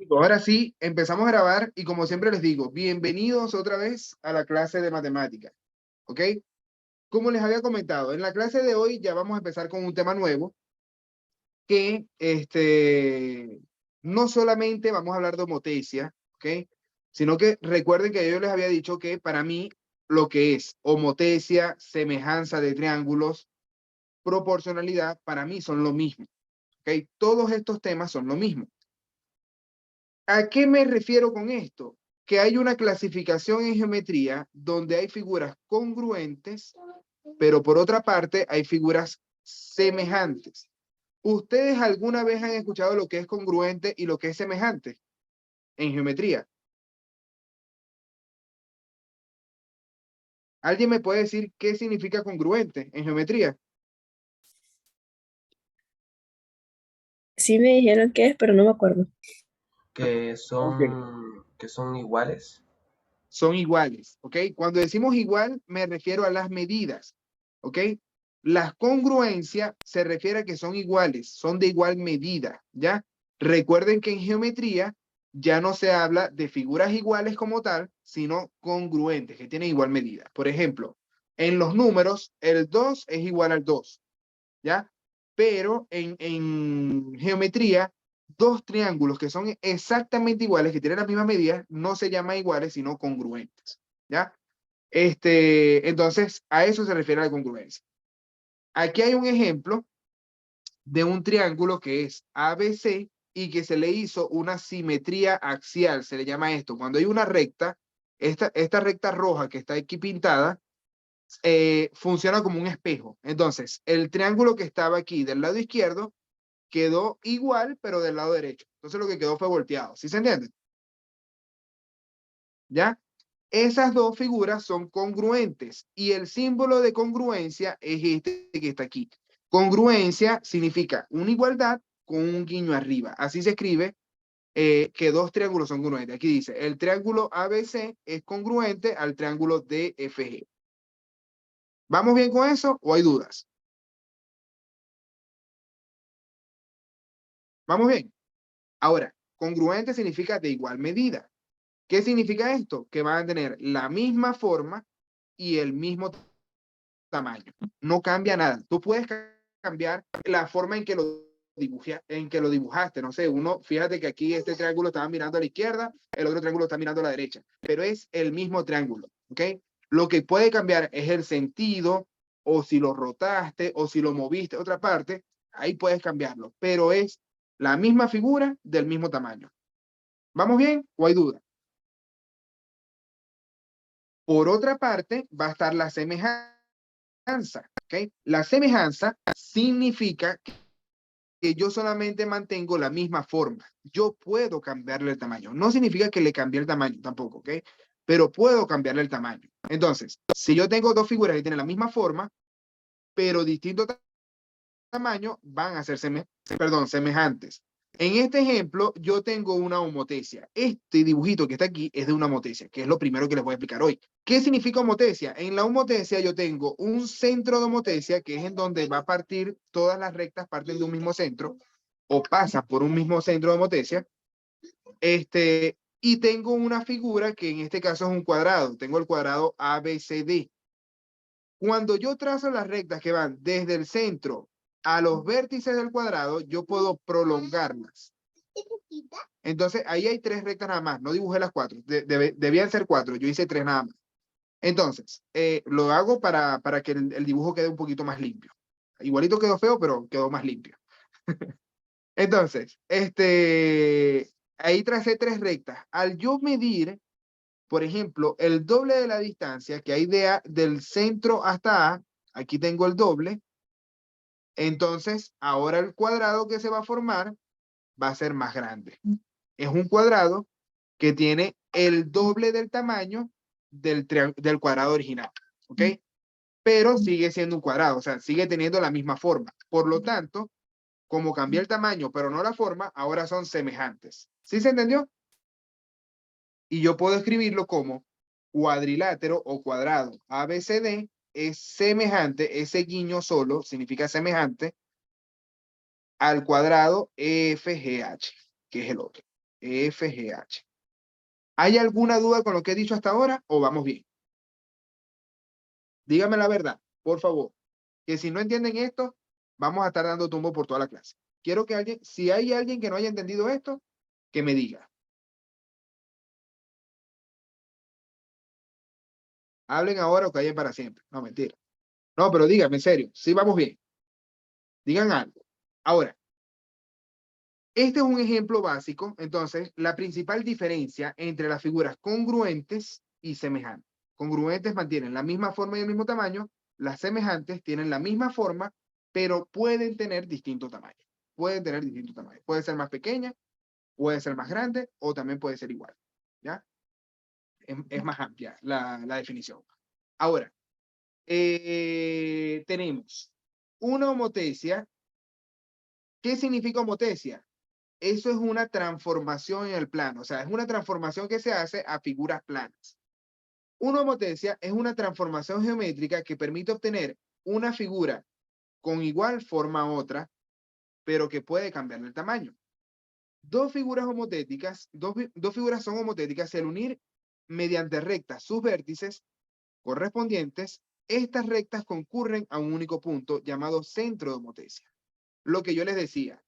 Ahora sí, empezamos a grabar y como siempre les digo, bienvenidos otra vez a la clase de matemática, ¿ok? Como les había comentado, en la clase de hoy ya vamos a empezar con un tema nuevo que no solamente vamos a hablar de homotecia, ¿ok? Sino que recuerden que yo les había dicho que para mí lo que es homotecia, semejanza de triángulos, proporcionalidad, para mí son lo mismo, ¿ok? Todos estos temas son lo mismo. ¿A qué me refiero con esto? Que hay una clasificación en geometría donde hay figuras congruentes, pero por otra parte hay figuras semejantes. ¿Ustedes alguna vez han escuchado lo que es congruente y lo que es semejante en geometría? ¿Alguien me puede decir qué significa congruente en geometría? Sí me dijeron qué es, pero no me acuerdo. que Ok. son, que son iguales. Son iguales, ¿ok? Cuando decimos igual, me refiero a las medidas, ¿ok? Las congruencias se refiere a que son iguales, son de igual medida, ¿ya? Recuerden que en geometría ya no se habla de figuras iguales como tal, sino congruentes, que tienen igual medida. Por ejemplo, en los números, el 2 es igual al 2, ¿ya? Pero en geometría, dos triángulos que son exactamente iguales, que tienen las mismas medidas, no se llaman iguales, sino congruentes, ¿ya? Entonces, a eso se refiere la congruencia. Aquí hay un ejemplo de un triángulo que es ABC y que se le hizo una simetría axial, se le llama esto. Cuando hay una recta, esta recta roja que está aquí pintada, funciona como un espejo. Entonces, el triángulo que estaba aquí del lado izquierdo quedó igual, pero del lado derecho. Entonces, lo que quedó fue volteado. ¿Sí se entiende? ¿Ya? Esas dos figuras son congruentes y el símbolo de congruencia es este que está aquí. Congruencia significa una igualdad con un guiño arriba. Así se escribe que dos triángulos son congruentes. Aquí dice, el triángulo ABC es congruente al triángulo DFG. ¿Vamos bien con eso o hay dudas? ¿Vamos bien? Ahora, congruente significa de igual medida. ¿Qué significa esto? Que van a tener la misma forma y el mismo tamaño. No cambia nada. Tú puedes cambiar la forma en que lo dibujaste. No sé, uno, fíjate que aquí este triángulo estaba mirando a la izquierda, el otro triángulo está mirando a la derecha, pero es el mismo triángulo, ¿ok? Lo que puede cambiar es el sentido, o si lo rotaste, o si lo moviste a otra parte, ahí puedes cambiarlo, pero es la misma figura del mismo tamaño. ¿Vamos bien o hay duda? Por otra parte, va a estar la semejanza, ¿ok? La semejanza significa que yo solamente mantengo la misma forma. Yo puedo cambiarle el tamaño. No significa que le cambie el tamaño tampoco, ¿ok? Pero puedo cambiarle el tamaño. Entonces, si yo tengo dos figuras que tienen la misma forma, pero distinto tamaño, van a ser semejantes. En este ejemplo, yo tengo una homotecia. Este dibujito que está aquí es de una homotecia, que es lo primero que les voy a explicar hoy. ¿Qué significa homotecia? En la homotecia yo tengo un centro de homotecia, que es en donde va a partir, todas las rectas parten de un mismo centro, o pasan por un mismo centro de homotecia, y tengo una figura que en este caso es un cuadrado. Tengo el cuadrado ABCD. Cuando yo trazo las rectas que van desde el centro a los vértices del cuadrado, yo puedo prolongarlas. Entonces, ahí hay tres rectas nada más. No dibujé las cuatro. Debían ser cuatro. Yo hice tres nada más. Entonces, lo hago para que el dibujo quede un poquito más limpio. Igualito quedó feo, pero quedó más limpio. Entonces, ahí tracé tres rectas. Al yo medir, por ejemplo, el doble de la distancia que hay del centro hasta A, aquí tengo el doble. Entonces, ahora el cuadrado que se va a formar va a ser más grande. Es un cuadrado que tiene el doble del tamaño del cuadrado original, ¿ok? Pero sigue siendo un cuadrado, o sea, sigue teniendo la misma forma. Por lo tanto, como cambié el tamaño, pero no la forma, ahora son semejantes. ¿Sí se entendió? Y yo puedo escribirlo como cuadrilátero o cuadrado ABCD es semejante, ese guiño solo significa semejante al cuadrado EFGH, que es el otro. FGH. ¿Hay alguna duda con lo que he dicho hasta ahora o vamos bien? Dígame la verdad, por favor. Que si no entienden esto, vamos a estar dando tumbo por toda la clase. Quiero que alguien, si hay alguien que no haya entendido esto, que me diga. Hablen ahora o callen para siempre. No, mentira. No, pero díganme en serio, sí vamos bien. Digan algo. Ahora, este es un ejemplo básico. Entonces, la principal diferencia entre las figuras congruentes y semejantes. Congruentes mantienen la misma forma y el mismo tamaño. Las semejantes tienen la misma forma, pero pueden tener distinto tamaño. Pueden tener distinto tamaño. Puede ser más pequeña, puede ser más grande o también puede ser igual. ¿Ya? Es más amplia la definición. Ahora, tenemos una homotecia. ¿Qué significa homotecia? Eso es una transformación en el plano, o sea, es una transformación que se hace a figuras planas. Una homotecia es una transformación geométrica que permite obtener una figura con igual forma a otra, pero que puede cambiar el tamaño. Dos figuras homotéticas, dos figuras son homotéticas si al unir mediante rectas sus vértices correspondientes, estas rectas concurren a un único punto llamado centro de homotecia. Lo que yo les decía,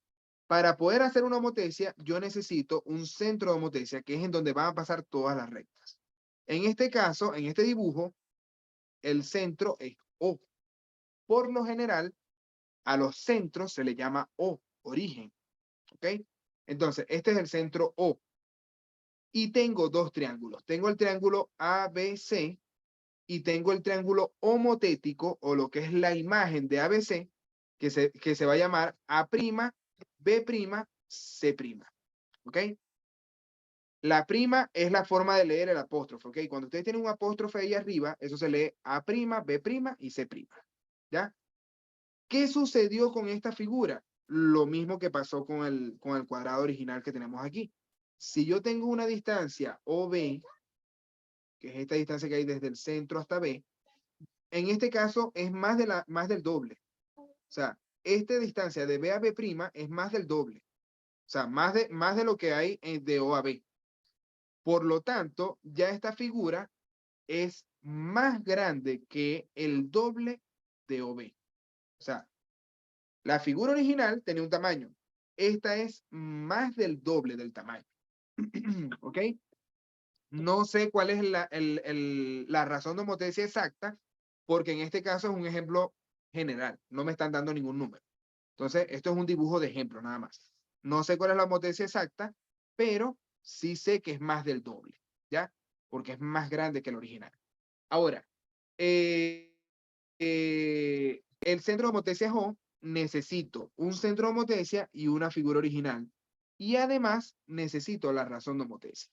para poder hacer una homotecia, yo necesito un centro de homotecia, que es en donde van a pasar todas las rectas. En este caso, en este dibujo, el centro es O. Por lo general, a los centros se le llama O, origen. ¿Ok? Entonces, este es el centro O. Y tengo dos triángulos. Tengo el triángulo ABC y tengo el triángulo homotético, o lo que es la imagen de ABC, que se va a llamar A', B', C'. ¿Ok? La prima es la forma de leer el apóstrofe, ¿ok? Cuando ustedes tienen un apóstrofe ahí arriba, eso se lee A', B' y C', ¿ya? ¿Qué sucedió con esta figura? Lo mismo que pasó con el cuadrado original que tenemos aquí. Si yo tengo una distancia OB, que es esta distancia que hay desde el centro hasta B, en este caso es más del doble. O sea, esta distancia de B a B' es más del doble. O sea, más de lo que hay de O a B. Por lo tanto, ya esta figura es más grande que el doble de OB. O sea, la figura original tenía un tamaño. Esta es más del doble del tamaño. ¿Ok? No sé cuál es la razón de homotecia exacta, porque en este caso es un ejemplo general. No me están dando ningún número. Entonces, esto es un dibujo de ejemplo nada más. No sé cuál es la homotecia exacta, pero sí sé que es más del doble, ¿ya? Porque es más grande que el original. Ahora, el centro de homotecia es O, necesito un centro de homotecia y una figura original. Y además, necesito la razón de homotecia.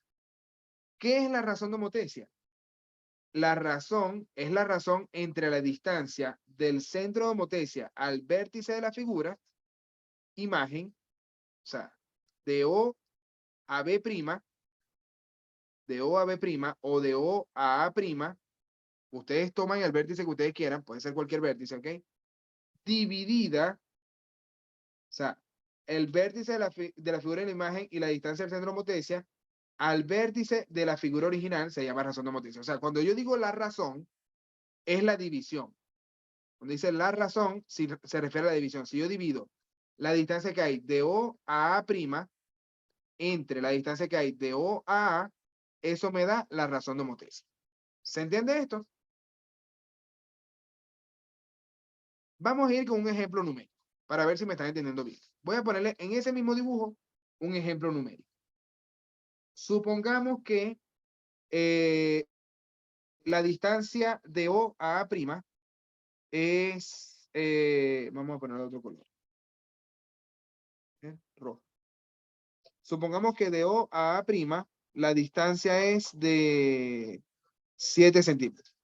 ¿Qué es la razón de homotecia? La razón es la razón entre la distancia del centro de homotecia al vértice de la figura, imagen, o sea, de O a B', de O a B' o de O a A', ustedes toman el vértice que ustedes quieran, puede ser cualquier vértice, ¿ok? Dividida, o sea, el vértice de la figura de la imagen y la distancia del centro de homotecia al vértice de la figura original se llama razón de homotecia. O sea, cuando yo digo la razón, es la división. Cuando dice la razón, si se refiere a la división. Si yo divido la distancia que hay de O a A' entre la distancia que hay de O a A, eso me da la razón de homotecia. ¿Se entiende esto? Vamos a ir con un ejemplo numérico para ver si me están entendiendo bien. Voy a ponerle en ese mismo dibujo un ejemplo numérico. Supongamos que la distancia de O a A' es, vamos a poner otro color. Rojo. Supongamos que de O a A', la distancia es de 7 centímetros.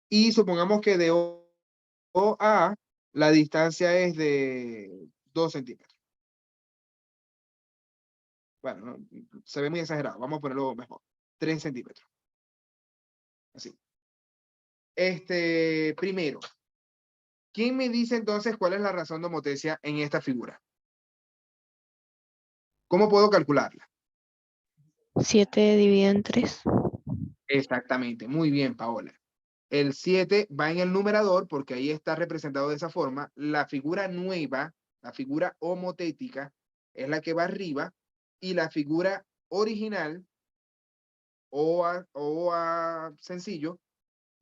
Y supongamos que de O a A, la distancia es de 2 centímetros. Bueno, no, se ve muy exagerado. Vamos a ponerlo mejor. 3 centímetros. Así. Primero, ¿quién me dice entonces cuál es la razón de homotecia en esta figura? ¿Cómo puedo calcularla? 7 dividido en 3. Exactamente, muy bien, Paola. El 7 va en el numerador porque ahí está representado de esa forma. La figura nueva, la figura homotética, es la que va arriba y la figura original o a sencillo,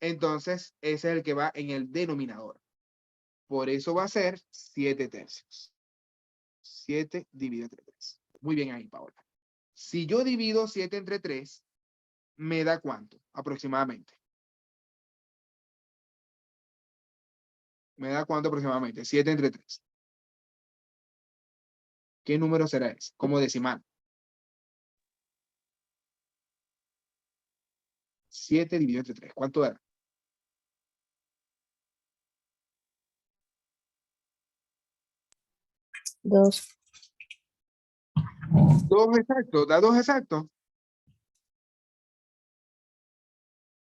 entonces ese es el que va en el denominador. Por eso va a ser 7 tercios. 7 dividido entre 3. Muy bien ahí, Paola. Si yo divido 7 entre 3, ¿me da cuánto aproximadamente? ¿Me da cuánto aproximadamente? 7 entre 3. ¿Qué número será ese? Como decimal. 7 dividido entre 3. ¿Cuánto da? 2. 2 exactos. ¿Da 2 exactos?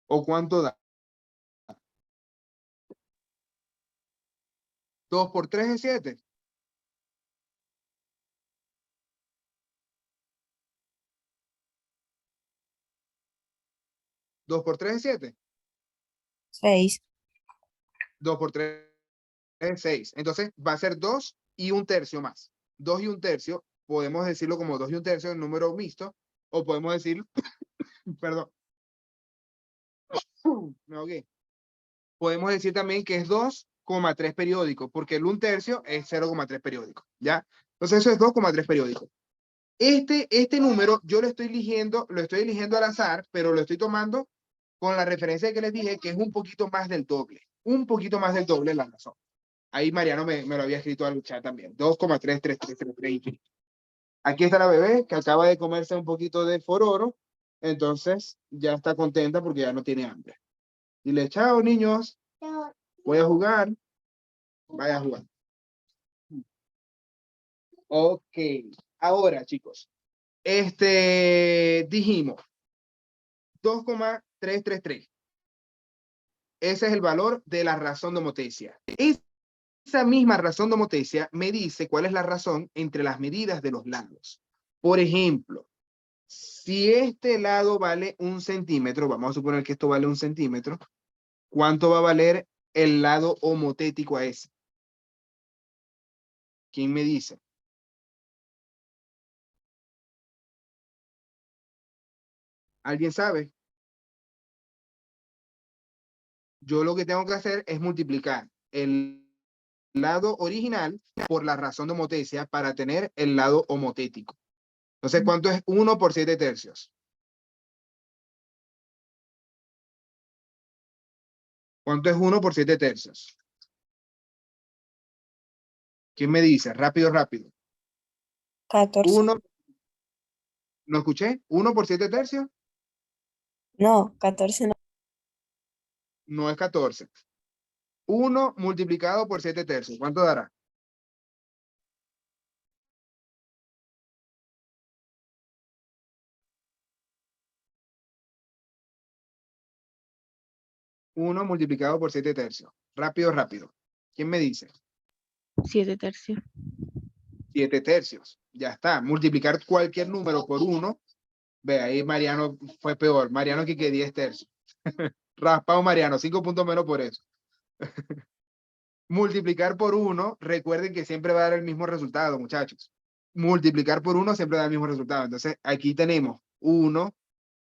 ¿O cuánto da? 2 por 3 es 7. 2 por 3 es 7. 6. 2 por 3 es 6. Entonces va a ser 2 y un tercio más. 2 y un tercio, podemos decirlo como 2 y un tercio en número mixto, o podemos decir, perdón, me ahogué. Podemos decir también que es 2,3 periódico, porque el un tercio es 0,3 periódico, ¿ya? Entonces eso es 2,3 periódico. Este número yo lo estoy eligiendo al azar, pero lo estoy tomando con la referencia que les dije, que es un poquito más del doble. Un poquito más del doble la razón. Ahí Mariano me lo había escrito al chat también. 2,33333. Aquí está la bebé que acaba de comerse un poquito de fororo. Entonces ya está contenta porque ya no tiene hambre. Dile, chao, niños. Voy a jugar. Vaya a jugar. Ok. Ahora, chicos. Dijimos 2,333. Ese es el valor de la razón de homotecia. Esa misma razón de homotecia me dice cuál es la razón entre las medidas de los lados. Por ejemplo, si este lado vale 1 centímetro, vamos a suponer que esto vale 1 centímetro, ¿cuánto va a valer el lado homotético a ese? ¿Quién me dice? ¿Alguien sabe? Yo lo que tengo que hacer es multiplicar el lado original por la razón de homotecia para tener el lado homotético. Entonces, ¿cuánto es 1 por 7 tercios? ¿Cuánto es 1 por 7 tercios? ¿Quién me dice? Rápido, rápido. 14. 1, ¿no escuché? ¿1 por 7 tercios? No, 14 no. No es 14. 1 multiplicado por 7 tercios. ¿Cuánto dará? Uno multiplicado por 7 tercios. Rápido, rápido. ¿Quién me dice? 7 tercios. 7 tercios. Ya está. Multiplicar cualquier número por 1. Ve, ahí Mariano fue peor. Mariano que 10 tercios. Raspado Mariano, 5 puntos menos por eso. Multiplicar por 1, recuerden que siempre va a dar el mismo resultado, muchachos. Multiplicar por 1 siempre da el mismo resultado. Entonces, aquí tenemos 1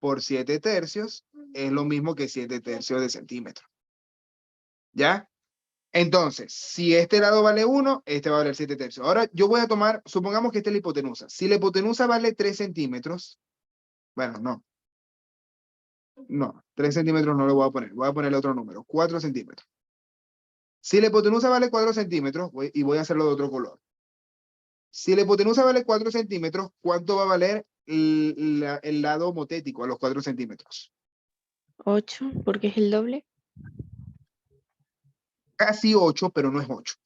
por 7 tercios, es lo mismo que 7 tercios de centímetro. ¿Ya? Entonces, si este lado vale 1, este va a valer 7 tercios. Ahora yo voy a tomar, supongamos que esta es la hipotenusa. Si la hipotenusa vale 3 centímetros, bueno, no, 3 centímetros no lo voy a poner. Voy a ponerle otro número, 4 centímetros. Si la hipotenusa vale 4 centímetros, y voy a hacerlo de otro color. Si la hipotenusa vale 4 centímetros, ¿cuánto va a valer el lado homotético a los 4 centímetros? 8, porque es el doble. Casi 8, pero no es 8.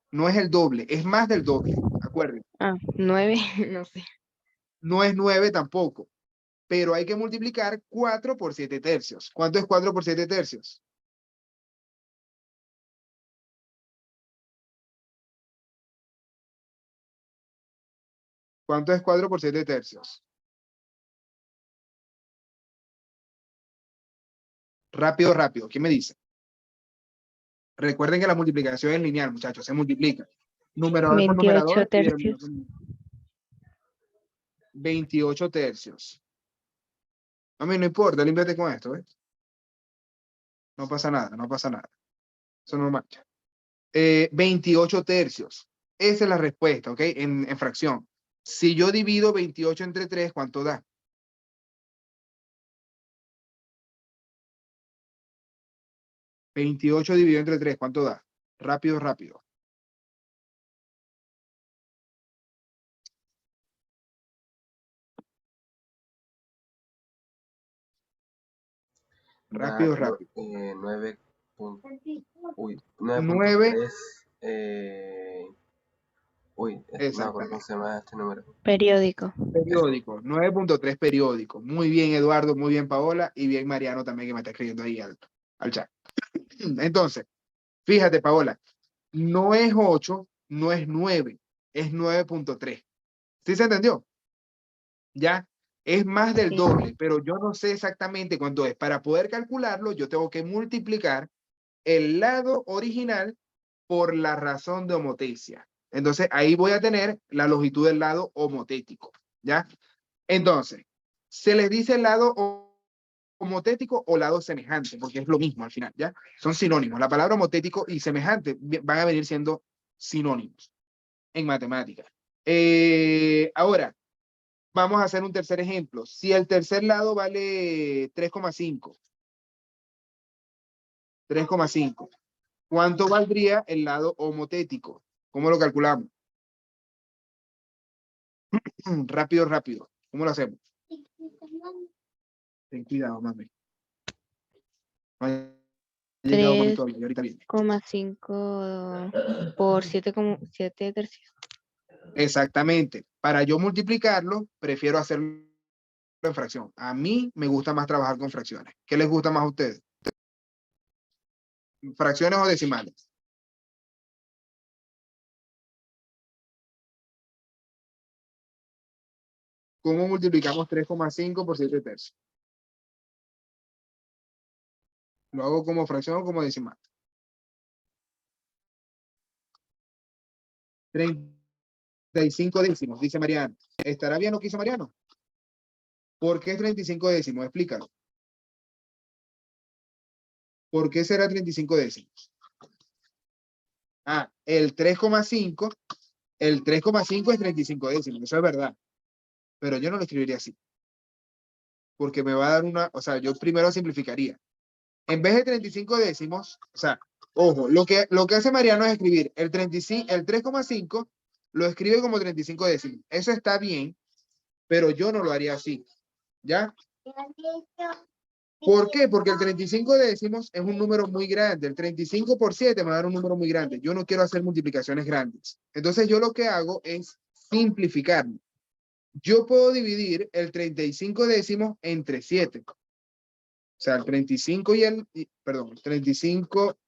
No es el doble, es más del doble, acuérdense. 9, no sé. No es 9 tampoco, pero hay que multiplicar 4 por 7 tercios. ¿Cuánto es 4 por 7 tercios? ¿Cuánto es 4 por 7 tercios? Rápido, rápido. ¿Quién me dice? Recuerden que la multiplicación es lineal, muchachos. Se multiplica. Numerador por 28 numerador y denominador tercios. por denominador. 28 tercios. A mí no importa, límpiate con esto, ¿ves? No pasa nada, no pasa nada. Eso no marcha. 28 tercios. Esa es la respuesta, ¿ok? En fracción. Si yo divido 28 entre 3, ¿cuánto da? ¿28 dividido entre 3, cuánto da? Rápido, rápido. Rápido, rápido. 9. Uy, 9. 9.3. Uy, no me acuerdo Exactamente. cómo se llama este número. Periódico. Periódico. 9.3 periódico. Muy bien, Eduardo. Muy bien, Paola. Y bien, Mariano también, que me está escribiendo ahí al chat. Entonces, fíjate, Paola. No es 8, no es 9. Es 9.3. ¿Sí se entendió? ¿Ya? Es más del Sí. doble, pero yo no sé exactamente cuánto es. Para poder calcularlo, yo tengo que multiplicar el lado original por la razón de homotecia. Entonces, ahí voy a tener la longitud del lado homotético, ¿ya? Entonces, se les dice lado homotético o lado semejante, porque es lo mismo al final, ¿ya? Son sinónimos. La palabra homotético y semejante van a venir siendo sinónimos en matemáticas. Ahora, vamos a hacer un tercer ejemplo. Si el tercer lado vale 3,5, ¿cuánto valdría el lado homotético? ¿Cómo lo calculamos? Rápido, rápido. ¿Cómo lo hacemos? Ten cuidado, mami. No ha llegado mami todavía, y ahorita viene. 3,5 por 7,7 tercios. Exactamente. Para yo multiplicarlo, prefiero hacerlo en fracción. A mí me gusta más trabajar con fracciones. ¿Qué les gusta más a ustedes? ¿Fracciones o decimales? ¿Cómo multiplicamos 3,5 por 7 tercios? ¿Lo hago como fracción o como decimal? 35 décimos, dice Mariano. ¿Estará bien lo que hizo Mariano? ¿Por qué 35 décimos? Explícalo. ¿Por qué será 35 décimos? Ah, el 3,5 es 35 décimos, eso es verdad. Pero yo no lo escribiría así. Porque me va a dar una, o sea, yo primero simplificaría. En vez de 35 décimos, o sea, ojo, lo que hace Mariano es escribir el 3,5 lo escribe como 35 décimos. Eso está bien, pero yo no lo haría así. ¿Ya? ¿Por qué? Porque el 35 décimos es un número muy grande. El 35 por 7 me va a dar un número muy grande. Yo no quiero hacer multiplicaciones grandes. Entonces yo lo que hago es simplificarlo. Yo puedo dividir el 35 décimos entre 7. O sea, el 35 perdón, el 35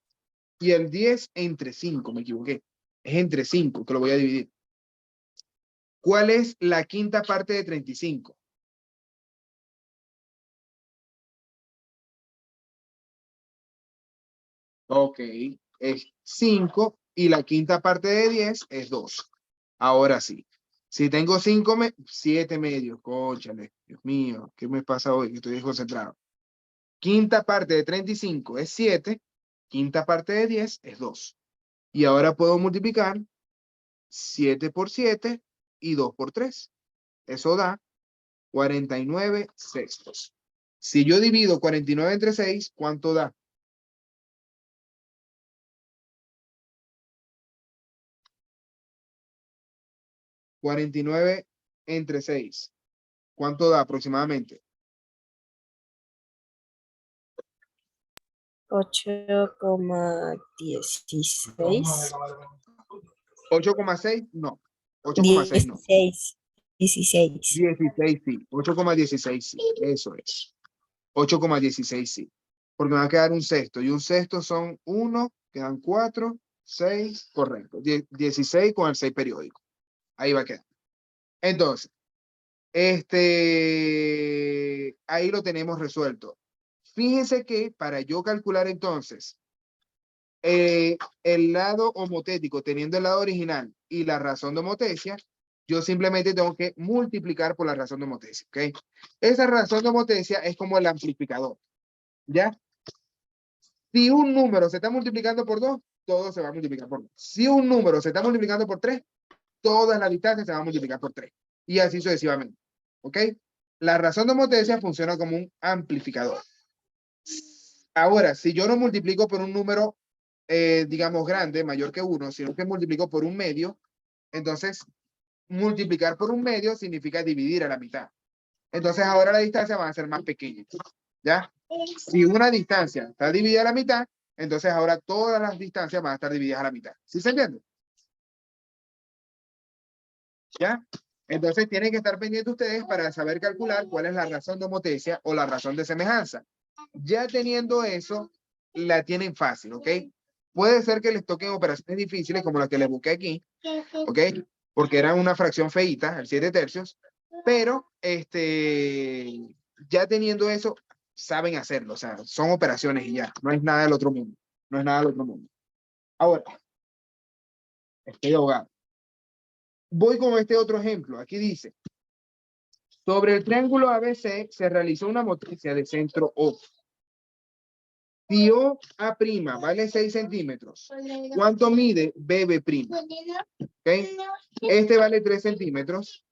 y el 10 entre 5, me equivoqué. Es entre 5 que lo voy a dividir. ¿Cuál es la quinta parte de 35? Ok, es 5 y la quinta parte de 10 es 2. Ahora sí. Si tengo 7 medios, cónchale, Dios mío, ¿qué me pasa hoy? Estoy desconcentrado. Quinta parte de 35 es 7, quinta parte de 10 es 2. Y ahora puedo multiplicar 7 por 7 y 2 por 3. Eso da 49 sextos. Si yo divido 49 entre 6, ¿cuánto da? 49 entre 6. ¿Cuánto da aproximadamente? 8,16. 8,6, no. 8,6 no. 16. 16 sí. 8,16 sí. Eso es. 8,16 sí. Porque me va a quedar un sexto. Y un sexto son 1, quedan 4, 6, correcto. 16 con el 6 periódico. Ahí va a quedar. Entonces, ahí lo tenemos resuelto. Fíjense que para yo calcular entonces el lado homotético teniendo el lado original y la razón de homotesia, yo simplemente tengo que multiplicar por la razón de homotesia, ¿ok? Esa razón de homotesia es como el amplificador, ¿ya? Si un número se está multiplicando por 2, todo se va a multiplicar por 2. Si un número se está multiplicando por 3, todas las distancias se van a multiplicar por 3. Y así sucesivamente, ¿ok? La razón de homotesia funciona como un amplificador. Ahora, si yo no multiplico por un número, digamos, grande, mayor que 1, sino que multiplico por un medio, entonces multiplicar por un medio significa dividir a la mitad. Entonces ahora la distancia va a ser más pequeña, ¿ya? Si una distancia está dividida a la mitad, entonces ahora todas las distancias van a estar divididas a la mitad. ¿Sí se entiende? ¿Ya? Entonces tienen que estar pendientes ustedes para saber calcular cuál es la razón de homotesia o la razón de semejanza. Ya teniendo eso, la tienen fácil, ¿ok? Puede ser que les toquen operaciones difíciles como las que les busqué aquí, ¿ok? Porque eran una fracción feíta, el 7 tercios, pero ya teniendo eso, saben hacerlo, o sea, son operaciones y ya, no es nada del otro mundo, no es nada del otro mundo. Ahora, estoy ahogado. Voy con este otro ejemplo, aquí dice, sobre el triángulo ABC se realizó una motricia de centro O. Si OA' vale 6 centímetros, ¿cuánto mide BB'? ¿Okay? Este vale 3 centímetros.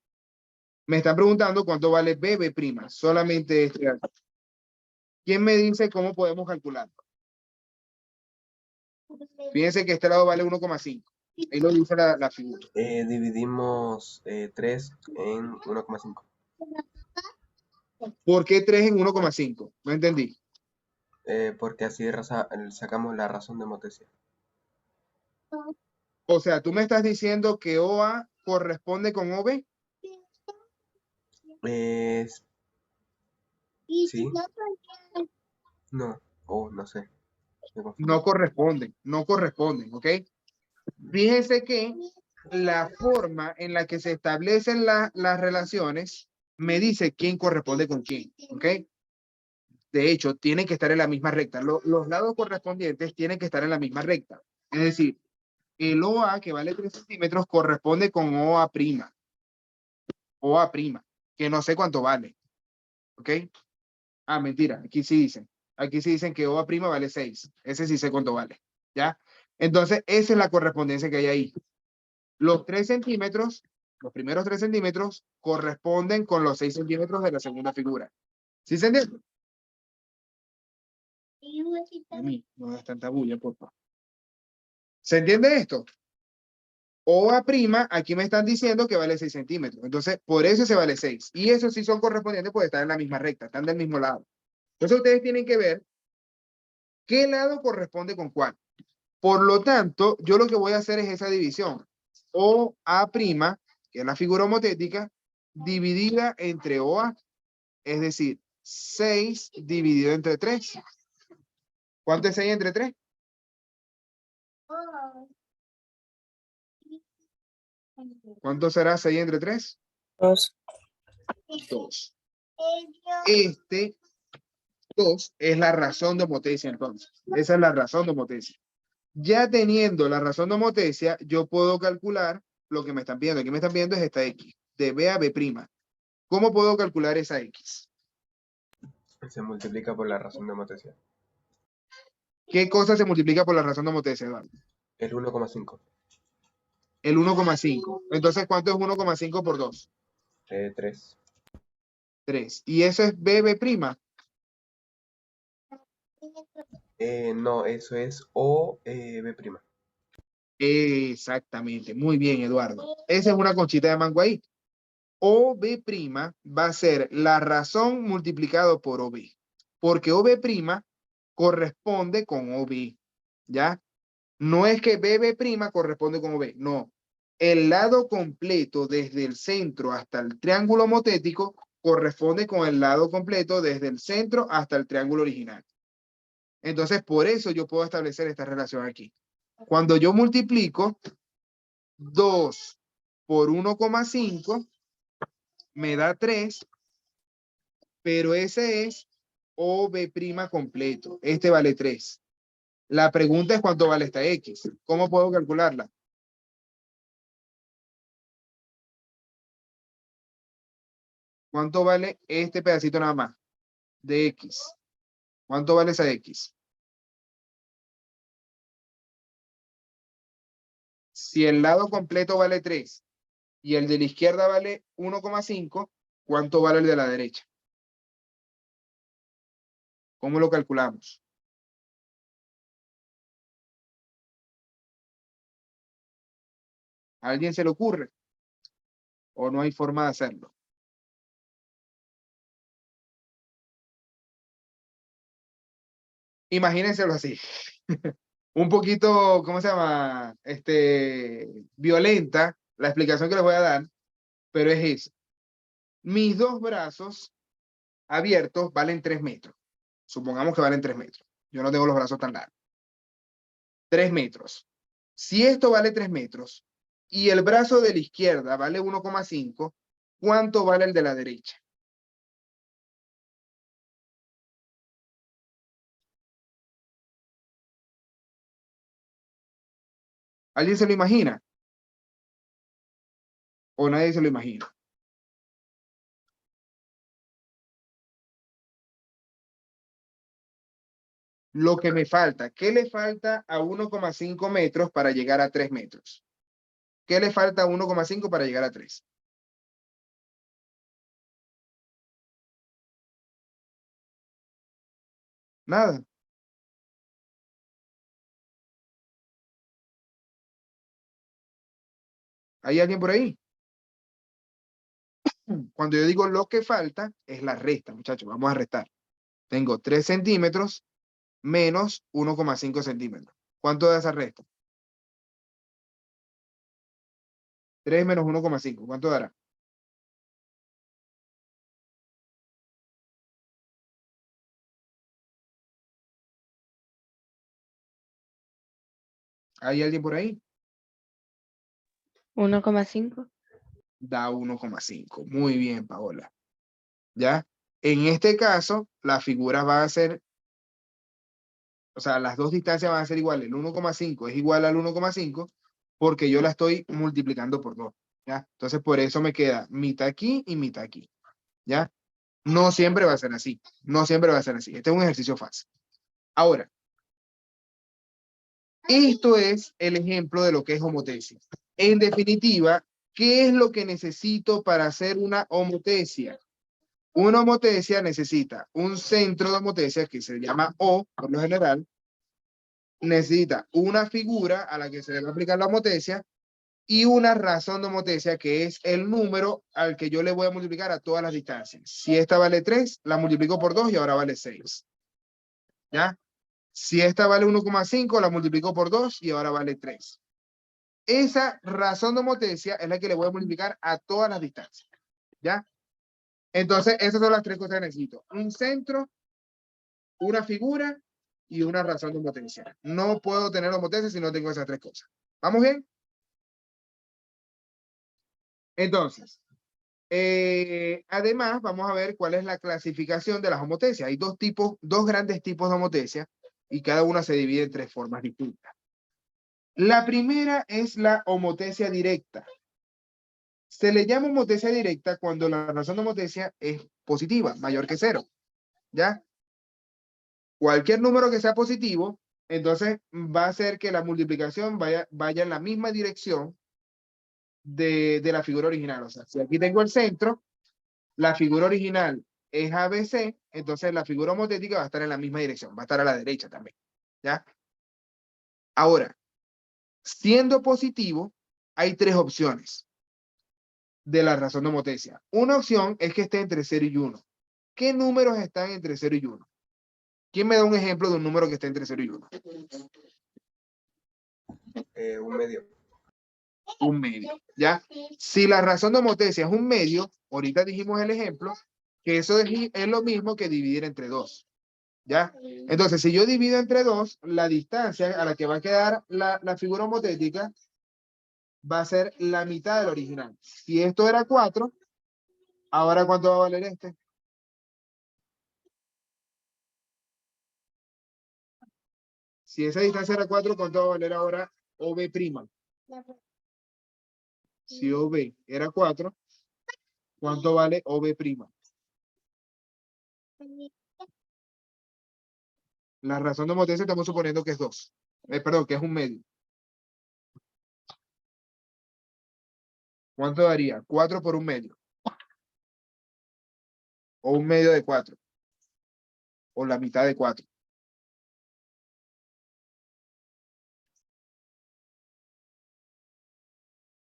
Me están preguntando cuánto vale BB', solamente este aquí. ¿Quién me dice cómo podemos calcularlo? Fíjense que este lado vale 1,5. Ahí lo dice la figura. Dividimos 3 en 1,5. ¿Por qué 3 en 1,5? No entendí. Porque así sacamos la razón de homotesia. O sea, tú me estás diciendo que OA corresponde con OB. ¿Sí? No, no sé. No corresponden, ¿ok? Fíjense que la forma en la que se establecen las relaciones me dice quién corresponde con quién, ¿ok? De hecho, tienen que estar en la misma recta. Los lados correspondientes tienen que estar en la misma recta. Es decir, el OA, que vale 3 centímetros, corresponde con OA'. OA', que no sé cuánto vale. ¿Ok? Ah, mentira, aquí sí dicen. Aquí sí dicen que OA' vale 6. Ese sí sé cuánto vale. ¿Ya? Entonces, esa es la correspondencia que hay ahí. Los 3 centímetros, los primeros 3 centímetros, corresponden con los 6 centímetros de la segunda figura. ¿Sí se entiende? No hagas tanta bulla, por favor. ¿Se entiende esto? OA', aquí me están diciendo que vale 6 centímetros. Entonces, por eso se vale 6. Y esos sí son correspondientes porque están en la misma recta, están del mismo lado. Entonces, ustedes tienen que ver qué lado corresponde con cuál. Por lo tanto, yo lo que voy a hacer es esa división. OA', que es la figura homotética, dividida entre OA. Es decir, 6 dividido entre 3. ¿Cuánto es 6 entre 3? ¿Cuánto será 6 entre 3? 2. 2. 2 es la razón de homotesia, entonces. Esa es la razón de homotesia. Ya teniendo la razón de homotesia, yo puedo calcular lo que me están viendo. Aquí me están viendo es esta X, de B a B'. ¿Cómo puedo calcular esa X? Se multiplica por la razón de homotesia. ¿Qué cosa se multiplica por la razón de homotesia, Eduardo? El 1,5. El 1,5. Entonces, ¿cuánto es 1,5 por 2? 3. 3. ¿Y eso es BB'? No, eso es OB'. Exactamente. Muy bien, Eduardo. Esa es una conchita de mango ahí. OB' va a ser la razón multiplicado por OB. Porque OB' corresponde con OB. ¿Ya? No es que BB' corresponde con OB. No. El lado completo desde el centro hasta el triángulo homotético corresponde con el lado completo desde el centro hasta el triángulo original. Entonces, por eso yo puedo establecer esta relación aquí. Cuando yo multiplico 2 por 1,5, me da 3, pero ese es OB' completo. Este vale 3. La pregunta es cuánto vale esta X. ¿Cómo puedo calcularla? ¿Cuánto vale este pedacito nada más de X? ¿Cuánto vale esa X? Si el lado completo vale 3 y el de la izquierda vale 1,5, ¿cuánto vale el de la derecha? ¿Cómo lo calculamos? ¿A alguien se le ocurre? ¿O no hay forma de hacerlo? Imagínenselo así. Un poquito, ¿cómo se llama? Violenta la explicación que les voy a dar, pero es eso. Mis dos brazos abiertos valen 3 metros. Supongamos que valen 3 metros. Yo no tengo los brazos tan largos. 3 metros. Si esto vale 3 metros y el brazo de la izquierda vale 1,5, ¿cuánto vale el de la derecha? ¿Alguien se lo imagina? ¿O nadie se lo imagina? Lo que me falta. ¿Qué le falta a 1,5 metros para llegar a 3 metros? ¿Qué le falta a 1,5 para llegar a 3? Nada. ¿Hay alguien por ahí? Cuando yo digo lo que falta, es la resta, muchachos. Vamos a restar. Tengo 3 centímetros menos 1,5 centímetros. ¿Cuánto da esa resta? 3 menos 1,5. ¿Cuánto dará? ¿Hay alguien por ahí? 1,5. Da 1,5. Muy bien, Paola. ¿Ya? En este caso, las figuras van a ser, o sea, las dos distancias van a ser iguales. El 1,5 es igual al 1,5 porque yo la estoy multiplicando por 2. ¿Ya? Entonces, por eso me queda mitad aquí y mitad aquí. ¿Ya? No siempre va a ser así. No siempre va a ser así. Este es un ejercicio fácil. Ahora, esto es el ejemplo de lo que es homotesia. En definitiva, ¿qué es lo que necesito para hacer una homotesia? Una homotesia necesita un centro de homotesia que se llama O, por lo general. Necesita una figura a la que se le va a aplicar la homotesia y una razón de homotesia que es el número al que yo le voy a multiplicar a todas las distancias. Si esta vale 3, la multiplico por 2 y ahora vale 6. ¿Ya? Si esta vale 1,5, la multiplico por 2 y ahora vale 3. Esa razón de homotesia es la que le voy a multiplicar a todas las distancias. ¿Ya? Entonces, esas son las tres cosas que necesito. Un centro, una figura y una razón de homotesia. No puedo tener homotesia si no tengo esas tres cosas. ¿Vamos bien? Entonces, además, vamos a ver cuál es la clasificación de las homotesias. Hay dos grandes tipos de homotesia y cada una se divide en tres formas distintas. La primera es la homotesia directa. Se le llama homotesia directa cuando la razón de homotesia es positiva, mayor que 0. ¿Ya? Cualquier número que sea positivo, entonces va a hacer que la multiplicación vaya en la misma dirección de la figura original. O sea, si aquí tengo el centro, la figura original es ABC, entonces la figura homotética va a estar en la misma dirección, va a estar a la derecha también. ¿Ya? Ahora, siendo positivo, hay tres opciones de la razón de homotesia. Una opción es que esté entre 0 y 1. ¿Qué números están entre 0 y 1? ¿Quién me da un ejemplo de un número que esté entre 0 y 1? Un medio. Un medio, ¿ya? Si la razón de homotesia es un medio, ahorita dijimos el ejemplo, que eso es lo mismo que dividir entre 2, ¿ya? Entonces, si yo divido entre 2, la distancia a la que va a quedar la figura homotética va a ser la mitad del original. Si esto era 4, Ahora, ¿cuánto va a valer este? Si esa distancia era 4, ¿cuánto va a valer ahora OB'? Si OB era 4, ¿cuánto vale OB'? La razón de potencia estamos suponiendo que es 2. Perdón, que es un medio. ¿Cuánto daría? 4 por un medio. O un medio de 4. O la mitad de 4.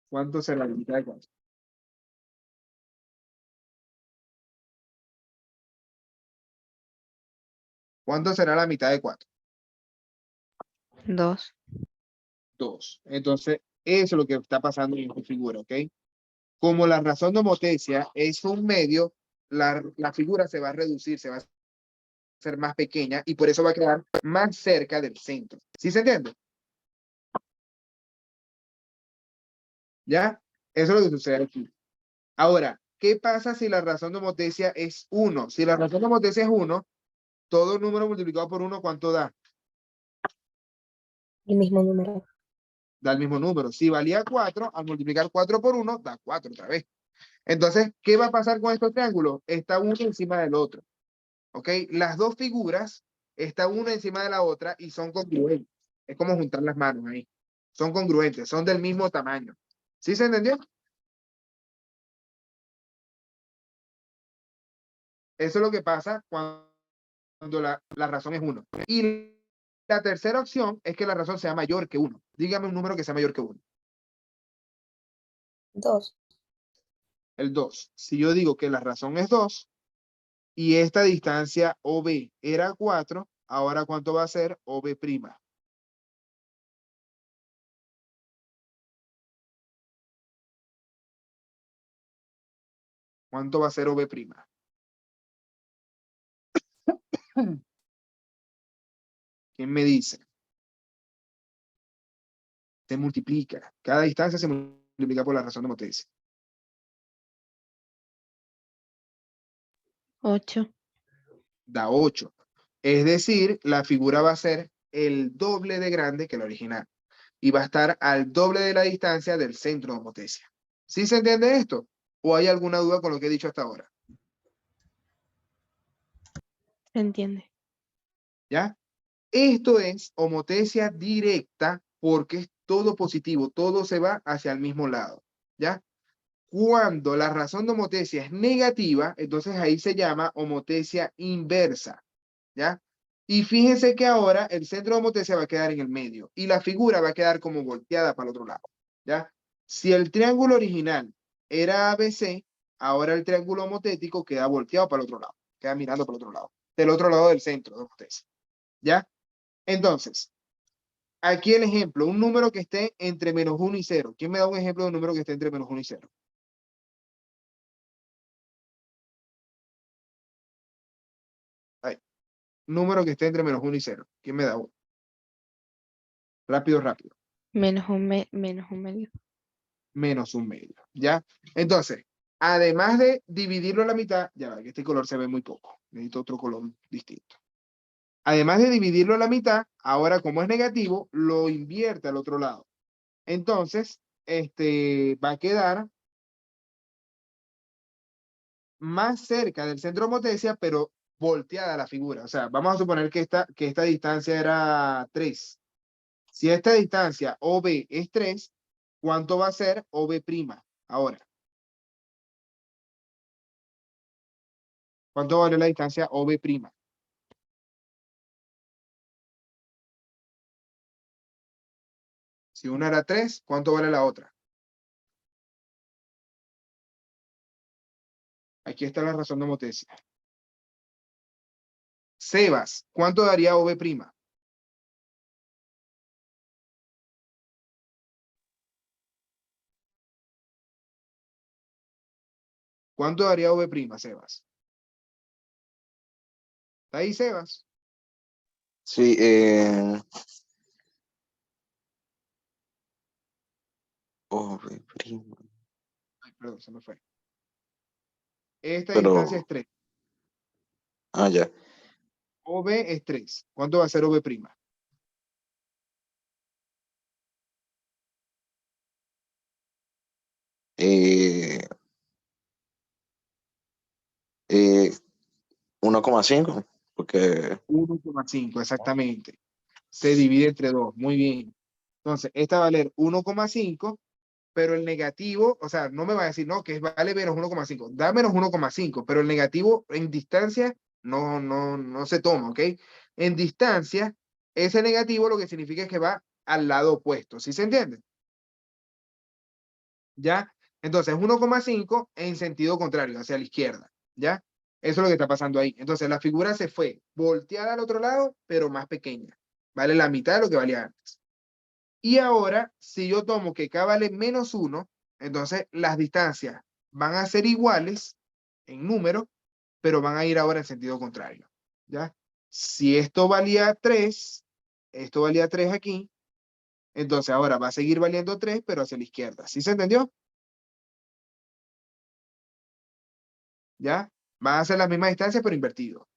¿Cuánto será la mitad de 4? ¿Cuánto será la mitad de 4? 2. 2. Entonces, eso es lo que está pasando en esta figura, ¿ok? Como la razón de homotecia es un medio, la figura se va a reducir, se va a hacer más pequeña y por eso va a quedar más cerca del centro. ¿Sí se entiende? ¿Ya? Eso es lo que sucede aquí. Ahora, ¿qué pasa si la razón de homotecia es 1? Si la razón de homotecia es 1, todo número multiplicado por 1, ¿cuánto da? El mismo número. Da el mismo número. Si valía 4, al multiplicar 4 por 1, da 4 otra vez. Entonces, ¿qué va a pasar con estos triángulos? Está uno encima del otro. ¿Ok? Las dos figuras están una encima de la otra y son congruentes. Es como juntar las manos ahí. Son congruentes, son del mismo tamaño. ¿Sí se entendió? Eso es lo que pasa cuando la razón es 1. Y la tercera opción es que la razón sea mayor que 1. Dígame un número que sea mayor que 1. 2. El 2. Si yo digo que la razón es 2 y esta distancia OB era 4, ahora ¿cuánto va a ser OB'? ¿Cuánto va a ser OB'? ¿Quién me dice? Se multiplica. Cada distancia se multiplica por la razón de homotecia. 8. Da 8. Es decir, la figura va a ser el doble de grande que la original. Y va a estar al doble de la distancia del centro de homotecia. ¿Sí se entiende esto? ¿O hay alguna duda con lo que he dicho hasta ahora? ¿Se entiende? ¿Ya? Esto es homotecia directa porque es todo positivo, todo se va hacia el mismo lado. ¿Ya? Cuando la razón de homotecia es negativa, entonces ahí se llama homotecia inversa. ¿Ya? Y fíjense que ahora el centro de homotecia va a quedar en el medio y la figura va a quedar como volteada para el otro lado. ¿Ya? Si el triángulo original era ABC, ahora el triángulo homotético queda volteado para el otro lado, queda mirando para el otro lado, del otro lado del centro de homotecia. ¿Ya? Entonces, aquí el ejemplo, un número que esté entre -1 y 0. ¿Quién me da un ejemplo de un número que esté entre -1 y 0? Ahí. Número que esté entre -1 y 0. ¿Quién me da uno? Rápido, rápido. Menos un medio. Menos un medio. ¿Ya? Entonces, además de dividirlo a la mitad, ya va, que este color se ve muy poco. Necesito otro color distinto. Además de dividirlo a la mitad, ahora como es negativo, lo invierte al otro lado. Entonces, va a quedar más cerca del centro de homotecia, pero volteada la figura. O sea, vamos a suponer que esta distancia era 3. Si esta distancia OB es 3, ¿cuánto va a ser OB'? Ahora, ¿cuánto vale la distancia OB'? Si una era 3, ¿cuánto vale la otra? Aquí está la razón de homotecia. Sebas, ¿cuánto daría OB'? ¿Cuánto daría OB', Sebas? ¿Está ahí, Sebas? Sí, oh, primo. Ay, perdón, se me fue. Esta Pero, distancia es 3. ya. OB es 3. ¿Cuánto va a ser OB prima? Eh, eh, 1,5, porque 1,5, exactamente. Se divide entre 2. Muy bien. Entonces, esta va a valer 1,5, pero el negativo, o sea, no me va a decir, no, que vale menos 1,5. Da menos 1,5, pero el negativo en distancia no se toma, ¿ok? En distancia, ese negativo lo que significa es que va al lado opuesto. ¿Sí se entiende? ¿Ya? Entonces, 1,5 en sentido contrario, hacia la izquierda. ¿Ya? Eso es lo que está pasando ahí. Entonces, la figura se fue volteada al otro lado, pero más pequeña. Vale la mitad de lo que valía antes. Y ahora, si yo tomo que K vale menos 1, entonces las distancias van a ser iguales en número, pero van a ir ahora en sentido contrario. ¿Ya? Si esto valía 3, esto valía 3 aquí, entonces ahora va a seguir valiendo 3, pero hacia la izquierda. ¿Sí se entendió? ¿Ya? Van a ser las mismas distancias, pero invertido.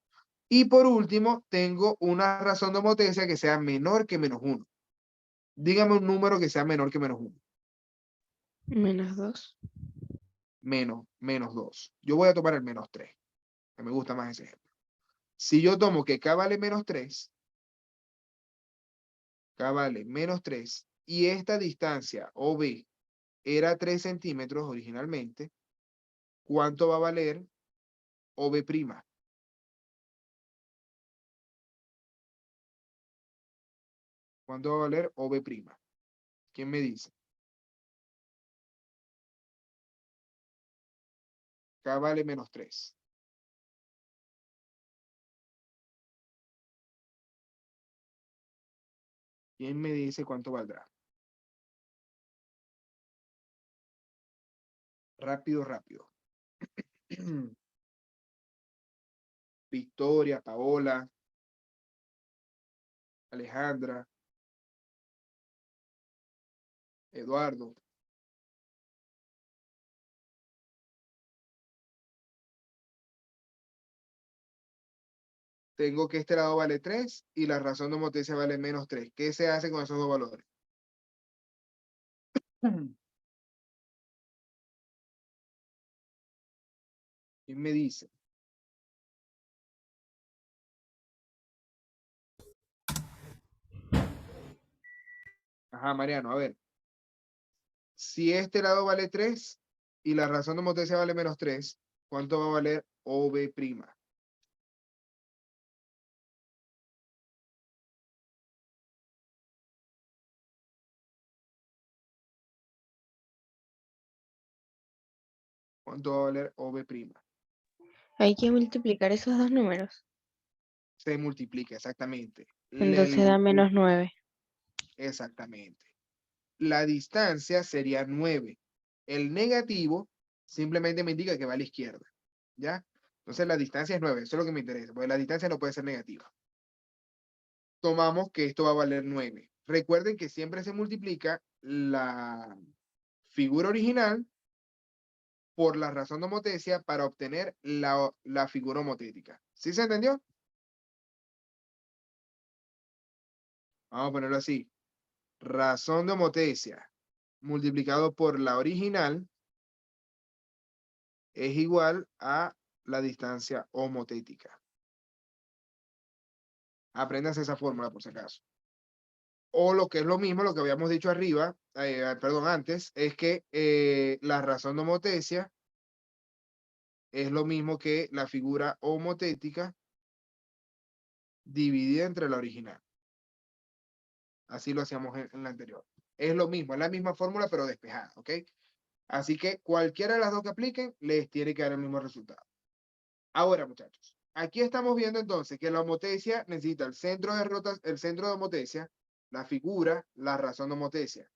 Y por último, tengo una razón de homotecia que sea menor que menos 1. Dígame un número que sea menor que menos 1. -2. Menos 2. Yo voy a tomar el menos 3, que me gusta más ese ejemplo. Si yo tomo que K vale menos 3, K vale menos 3, y esta distancia OB era 3 centímetros originalmente, ¿cuánto va a valer OB prima? ¿Cuánto va a valer OB prima? ¿Quién me dice? K vale menos 3. ¿Quién me dice cuánto valdrá? Rápido, rápido. Victoria, Paola, Alejandra, Eduardo. Tengo que este lado vale 3 y la razón de homotecia vale menos 3. ¿Qué se hace con esos dos valores? ¿Quién me dice? Ajá, Mariano, a ver. Si este lado vale 3 y la razón de homotecia vale menos 3, ¿cuánto va a valer OB prima? ¿Cuánto va a valer OB prima? Hay que multiplicar esos dos números. Se multiplica, exactamente. Entonces da -9. Exactamente. La distancia sería 9. El negativo simplemente me indica que va a la izquierda. ¿Ya? Entonces la distancia es 9. Eso es lo que me interesa, porque la distancia no puede ser negativa. Tomamos que esto va a valer 9. Recuerden que siempre se multiplica la figura original por la razón de homotecia para obtener la figura homotética. ¿Sí se entendió? Vamos a ponerlo así. Razón de homotecia multiplicado por la original es igual a la distancia homotética. Apréndase esa fórmula por si acaso. O lo que es lo mismo, lo que habíamos dicho arriba, perdón, antes, es que la razón de homotecia es lo mismo que la figura homotética dividida entre la original. Así lo hacíamos en la anterior. Es lo mismo, es la misma fórmula, pero despejada, ¿ok? Así que cualquiera de las dos que apliquen, les tiene que dar el mismo resultado. Ahora, muchachos, aquí estamos viendo entonces que la homotecia necesita el centro de homotecia, la figura, la razón de homotecia.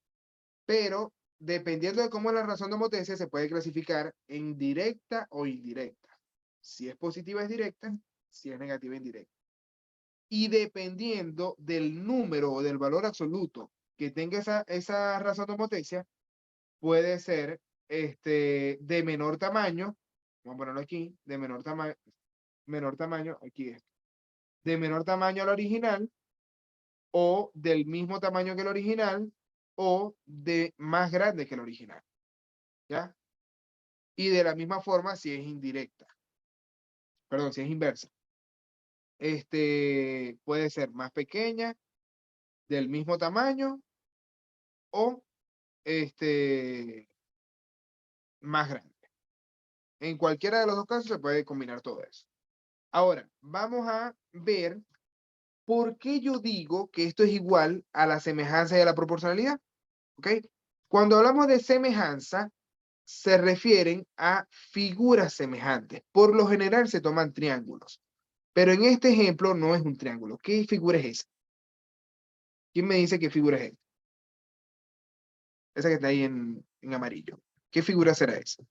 Pero, dependiendo de cómo es la razón de homotecia, se puede clasificar en directa o indirecta. Si es positiva es directa, si es negativa es indirecta. Y dependiendo del número o del valor absoluto que tenga esa razón de homotecia, puede ser de menor tamaño vamos a ponerlo aquí, de menor tamaño, aquí es, de menor tamaño al original, o del mismo tamaño que el original, o de más grande que el original, ¿ya? Y de la misma forma si es indirecta, perdón, si es inversa. Puede ser más pequeña, del mismo tamaño, o más grande. En cualquiera de los dos casos se puede combinar todo eso. Ahora, vamos a ver por qué yo digo que esto es igual a la semejanza y a la proporcionalidad. ¿Ok? Cuando hablamos de semejanza, se refieren a figuras semejantes. Por lo general se toman triángulos. Pero en este ejemplo no es un triángulo. ¿Qué figura es esa? ¿Quién me dice qué figura es esa? Esa que está ahí en amarillo. ¿Qué figura será esa?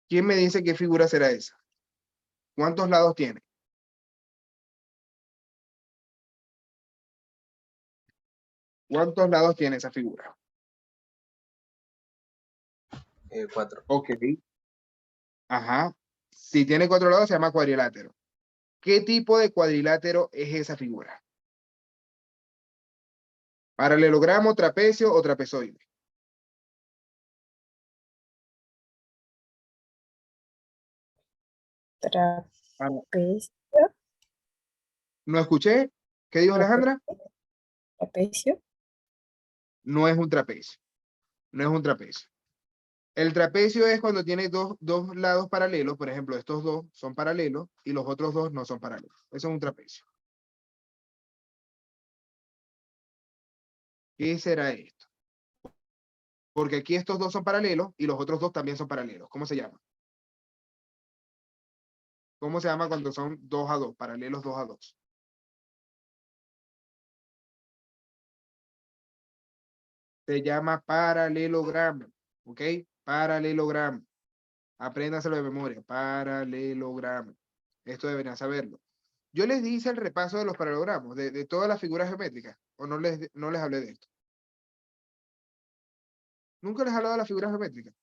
¿Quién me dice qué figura será esa? ¿Cuántos lados tiene? ¿Cuántos lados tiene esa figura? 4. Ok. Ajá. Si tiene 4 lados se llama cuadrilátero. ¿Qué tipo de cuadrilátero es esa figura? ¿Paralelogramo, trapecio o trapezoide? Ah, Trapecio. ¿no escuché? ¿Qué dijo Alejandra? Trapecio. No es un trapecio. No es un trapecio. El trapecio es cuando tiene dos lados paralelos. Por ejemplo, estos dos son paralelos y los otros dos no son paralelos. Eso es un trapecio. ¿Qué será esto? Porque aquí estos dos son paralelos y los otros dos también son paralelos. ¿Cómo se llama? ¿Cómo se llama cuando son 2 a 2, paralelos 2 a 2? Se llama paralelogramo. ¿Ok? Paralelogramo. Apréndaselo de memoria. Paralelogramo. Esto deberían saberlo. Yo les hice el repaso de los paralelogramos, de todas las figuras geométricas, o no les hablé de esto. ¿Nunca les he hablado de las figuras geométricas?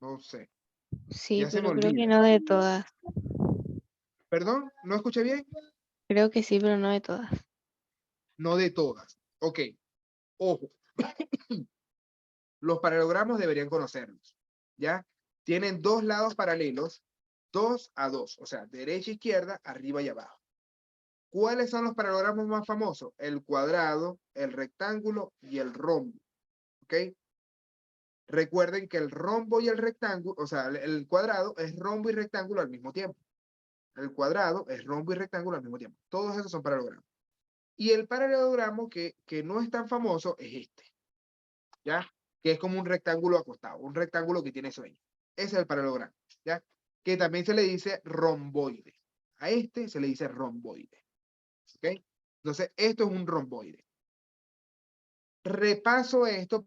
No sé. Sí, Ya se me pero creo que olvida. no de todas. ¿Perdón? ¿No escuché bien? Creo que sí, pero no de todas. No de todas. Ok. Ojo. Los paralelogramos deberían conocerlos. ¿Ya? Tienen dos lados paralelos, 2 a 2. O sea, derecha, izquierda, arriba y abajo. ¿Cuáles son los paralelogramos más famosos? El cuadrado, el rectángulo y el rombo. ¿Ok? Recuerden que el rombo y el rectángulo, o sea, el cuadrado es rombo y rectángulo al mismo tiempo. El cuadrado es rombo y rectángulo al mismo tiempo. Todos esos son paralelogramas. Y el paralelogramo que no es tan famoso es este, ¿ya? Que es como un rectángulo acostado, un rectángulo que tiene sueño. Ese es el paralelogramo, ¿ya? Que también se le dice romboide. A este se le dice romboide, ¿ok? Entonces, esto es un romboide. Repaso esto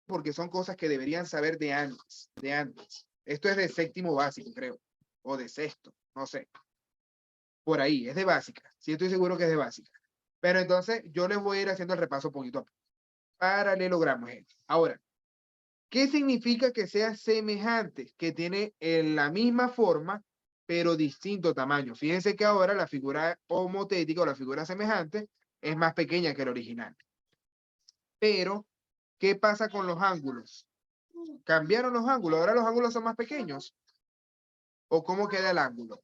porque son cosas que deberían saber de antes, de antes. Esto es de séptimo básico, creo, o de sexto, no sé. Por ahí, es de básica. Sí, estoy seguro que es de básica. Pero entonces yo les voy a ir haciendo el repaso poquito a poco. Paralelogramos. Ahora, ¿qué significa que sea semejante? Que tiene la misma forma, pero distinto tamaño. Fíjense que ahora la figura homotética o la figura semejante es más pequeña que el original. Pero, ¿qué pasa con los ángulos? Cambiaron los ángulos, ahora los ángulos son más pequeños. ¿O cómo queda el ángulo?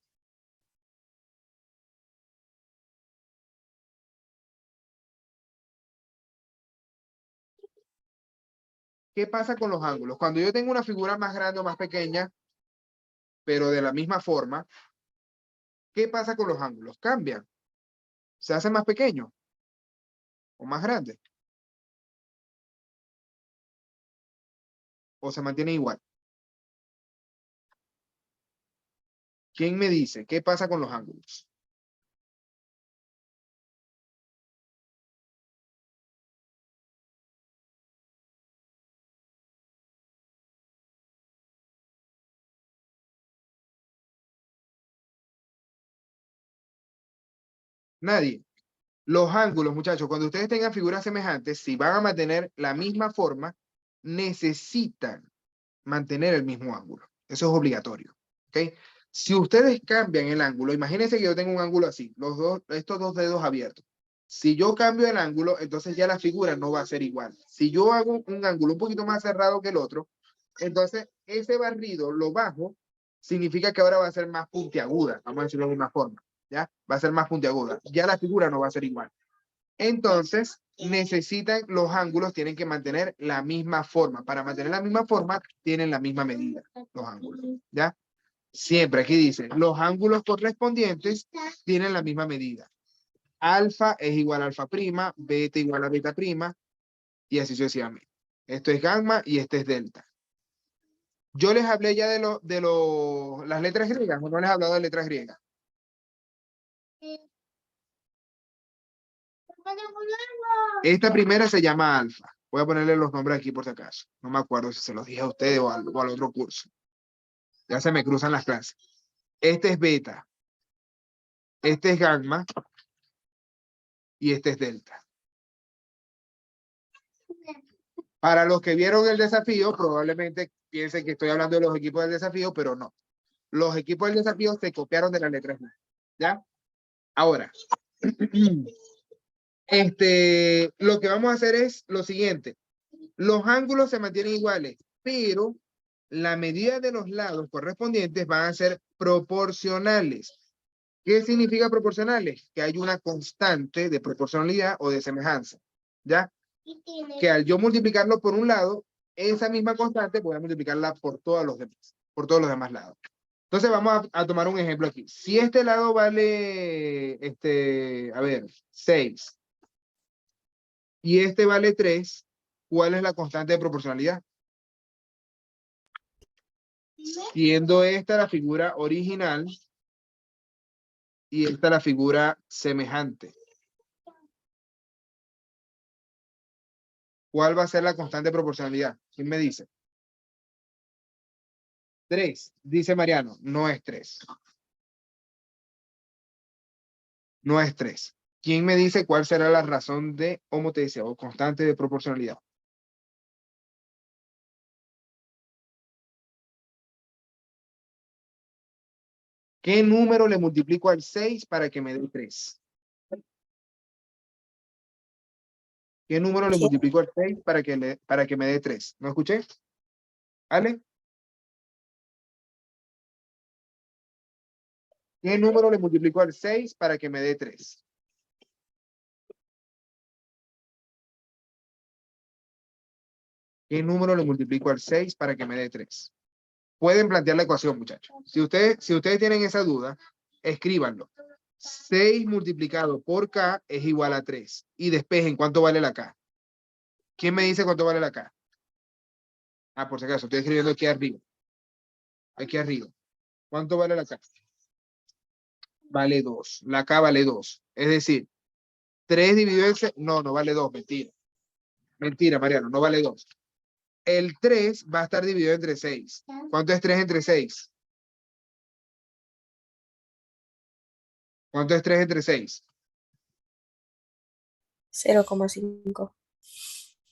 ¿Qué pasa con los ángulos? Cuando yo tengo una figura más grande o más pequeña, pero de la misma forma, ¿qué pasa con los ángulos? Cambian. Se hacen más pequeños o más grandes o se mantienen igual. ¿Quién me dice qué pasa con los ángulos? Nadie. Los ángulos, muchachos, cuando ustedes tengan figuras semejantes, si van a mantener la misma forma, necesitan mantener el mismo ángulo. Eso es obligatorio. ¿Ok? Si ustedes cambian el ángulo, imagínense que yo tengo un ángulo así, estos dos dedos abiertos. Si yo cambio el ángulo, entonces ya la figura no va a ser igual. Si yo hago un ángulo un poquito más cerrado que el otro, entonces ese barrido, lo bajo, significa que ahora va a ser más puntiaguda, vamos a decirlo de una forma, ¿ya? Va a ser más puntiaguda. Ya la figura no va a ser igual. Entonces, los ángulos tienen que mantener la misma forma. Para mantener la misma forma, tienen la misma medida, los ángulos, ¿ya? Siempre aquí dice, los ángulos correspondientes tienen la misma medida. Alfa es igual a alfa prima, beta igual a beta prima, y así sucesivamente. Esto es gamma y este es delta. Yo les hablé ya de las letras griegas, o no les he hablado de letras griegas. Esta primera se llama alfa. Voy a ponerle los nombres aquí por si acaso. No me acuerdo si se los dije a ustedes o al otro curso. Ya se me cruzan las clases. Este es beta. Este es gamma. Y este es delta. Para los que vieron el desafío, probablemente piensen que estoy hablando de los equipos del desafío, pero no. Los equipos del desafío se copiaron de las letras griegas. ¿Ya? Ahora, lo que vamos a hacer es lo siguiente. Los ángulos se mantienen iguales, pero la medida de los lados correspondientes van a ser proporcionales. ¿Qué significa proporcionales? Que hay una constante de proporcionalidad o de semejanza, ¿ya? Que al yo multiplicarlo por un lado, esa misma constante voy a multiplicarla por todos los demás lados. Entonces vamos a tomar un ejemplo aquí. Si este lado vale, a ver, 6 y este vale 3, ¿cuál es la constante de proporcionalidad? Siendo esta la figura original y esta la figura semejante. ¿Cuál va a ser la constante de proporcionalidad? ¿Quién me dice? 3, dice Mariano. No es 3. No es 3. ¿Quién me dice cuál será la razón de homotecia o constante de proporcionalidad? ¿Qué número le multiplico al 6 para que me dé 3? ¿Qué número le multiplico al 6 para que me dé 3? ¿No escuché? ¿Ale? ¿Qué número le multiplico al 6 para que me dé 3? ¿Qué número le multiplico al 6 para que me dé 3? Pueden plantear la ecuación, muchachos. Si ustedes tienen esa duda, escríbanlo. 6 multiplicado por K es igual a 3. Y despejen cuánto vale la K. ¿Quién me dice cuánto vale la K? Ah, por si acaso, estoy escribiendo aquí arriba. Aquí arriba. ¿Cuánto vale la K? Vale 2. La K vale 2. Es decir, 3 dividido en 6. No, no vale 2. Mentira. Mentira, Mariano. No vale 2. El 3 va a estar dividido entre 6. ¿Cuánto es 3 entre 6? ¿Cuánto es 3 entre 6? 0,5.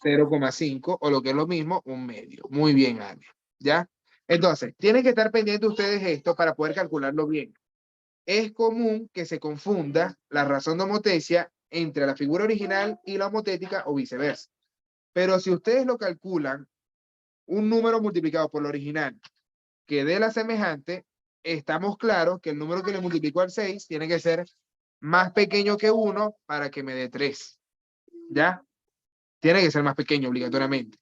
0,5 o lo que es lo mismo, un medio. Muy bien, Ana. ¿Ya? Entonces, tienen que estar pendientes ustedes esto para poder calcularlo bien. Es común que se confunda la razón de homotecia entre la figura original y la homotética o viceversa. Pero si ustedes lo calculan, un número multiplicado por lo original que dé la semejante, estamos claros que el número que le multiplico al 6 tiene que ser más pequeño que 1 para que me dé 3. ¿Ya? Tiene que ser más pequeño obligatoriamente.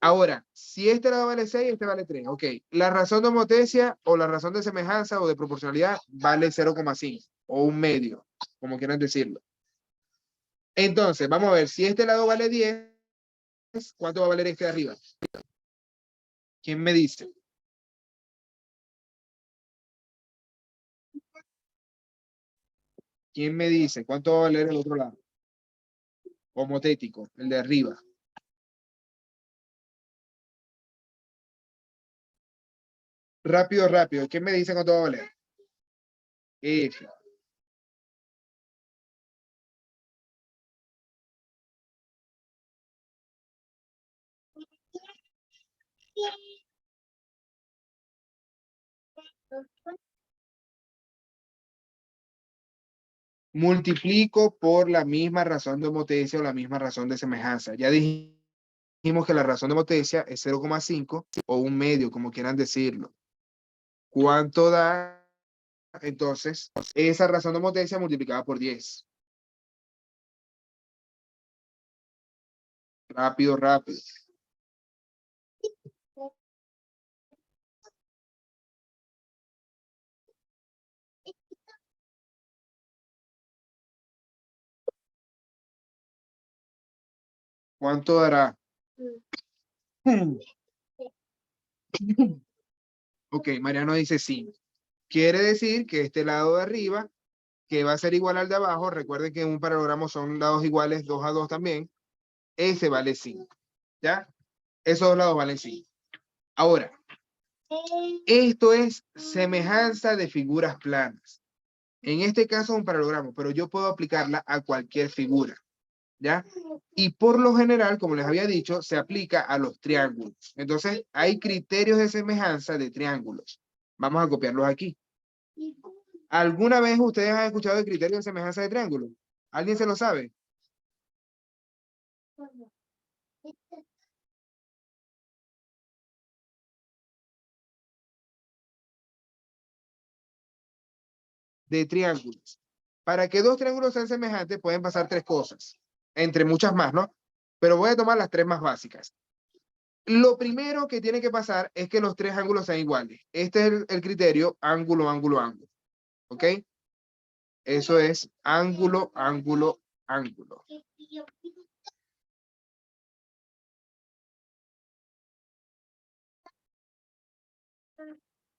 Ahora, si este lado vale 6, este vale 3. Ok, la razón de homotecia o la razón de semejanza o de proporcionalidad vale 0,5 o un medio, como quieran decirlo. Entonces, vamos a ver, si este lado vale 10, ¿cuánto va a valer este de arriba? ¿Quién me dice? ¿Quién me dice? ¿Cuánto va a valer el otro lado? Homotético, el de arriba. Rápido, rápido. ¿Quién me dice cuánto va a valer? F. Multiplico por la misma razón de homotecia o la misma razón de semejanza. Ya dijimos que la razón de homotecia es 0,5 o un medio, como quieran decirlo. ¿Cuánto da? Entonces, esa razón de homotecia multiplicada por 10. Rápido, rápido. ¿Cuánto dará? Ok, Mariano dice sí. Quiere decir que este lado de arriba, que va a ser igual al de abajo, recuerden que en un paralelogramo son lados iguales, 2 a 2 también, ese vale 5. ¿Ya? Esos dos lados valen 5. Ahora, esto es semejanza de figuras planas. En este caso es un paralelogramo, pero yo puedo aplicarla a cualquier figura. ¿Ya? Y por lo general, como les había dicho, se aplica a los triángulos. Entonces, hay criterios de semejanza de triángulos. Vamos a copiarlos aquí. ¿Alguna vez ustedes han escuchado el criterio de semejanza de triángulos? ¿Alguien se lo sabe? De triángulos. Para que dos triángulos sean semejantes pueden pasar tres cosas, entre muchas más, ¿no? Pero voy a tomar las tres más básicas. Lo primero que tiene que pasar es que los tres ángulos sean iguales. Este es el criterio ángulo, ángulo, ángulo. ¿Ok? Eso es ángulo, ángulo, ángulo.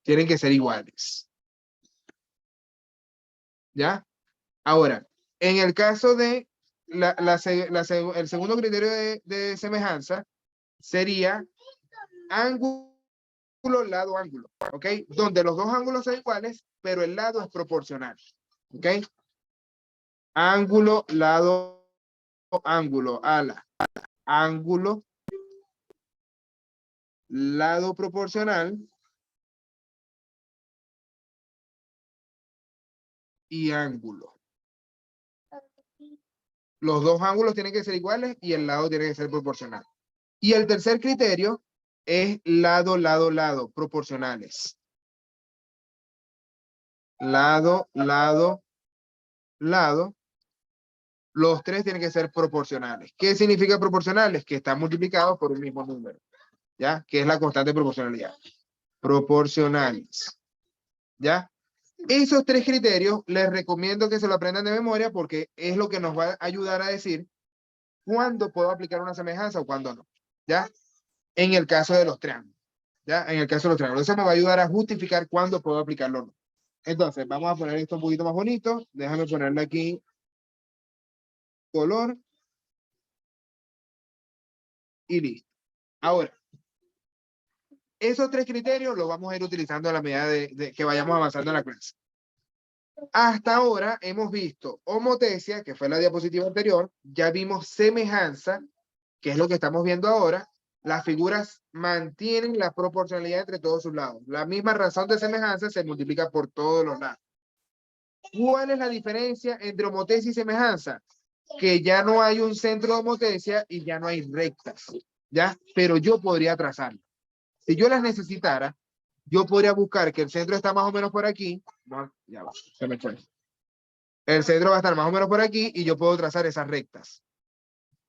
Tienen que ser iguales. ¿Ya? Ahora, en el caso de el segundo criterio de semejanza sería ángulo, lado, ángulo. ¿Ok? Donde los dos ángulos son iguales, pero el lado es proporcional. ¿Ok? Ángulo, lado, ángulo, ala. Ángulo, lado proporcional y ángulo. Los dos ángulos tienen que ser iguales y el lado tiene que ser proporcional. Y el tercer criterio es lado, lado, lado, proporcionales. Lado, lado, lado. Los tres tienen que ser proporcionales. ¿Qué significa proporcionales? Que están multiplicados por un mismo número. ¿Ya? Que es la constante de proporcionalidad. Proporcionales. ¿Ya? Esos tres criterios les recomiendo que se lo aprendan de memoria porque es lo que nos va a ayudar a decir cuándo puedo aplicar una semejanza o cuándo no. ¿Ya? En el caso de los triángulos. ¿Ya? En el caso de los triángulos. Eso me va a ayudar a justificar cuándo puedo aplicarlo o no. Entonces, vamos a poner esto un poquito más bonito. Déjame ponerle aquí color. Y listo. Ahora, esos tres criterios los vamos a ir utilizando a la medida de que vayamos avanzando en la clase. Hasta ahora hemos visto homotecia, que fue la diapositiva anterior. Ya vimos semejanza, que es lo que estamos viendo ahora. Las figuras mantienen la proporcionalidad entre todos sus lados. La misma razón de semejanza se multiplica por todos los lados. ¿Cuál es la diferencia entre homotecia y semejanza? Que ya no hay un centro de homotecia y ya no hay rectas, ¿ya? Pero yo podría trazarlo. Si yo las necesitara, yo podría buscar que el centro está más o menos por aquí. No, ya va, se me fue. El centro va a estar más o menos por aquí y yo puedo trazar esas rectas.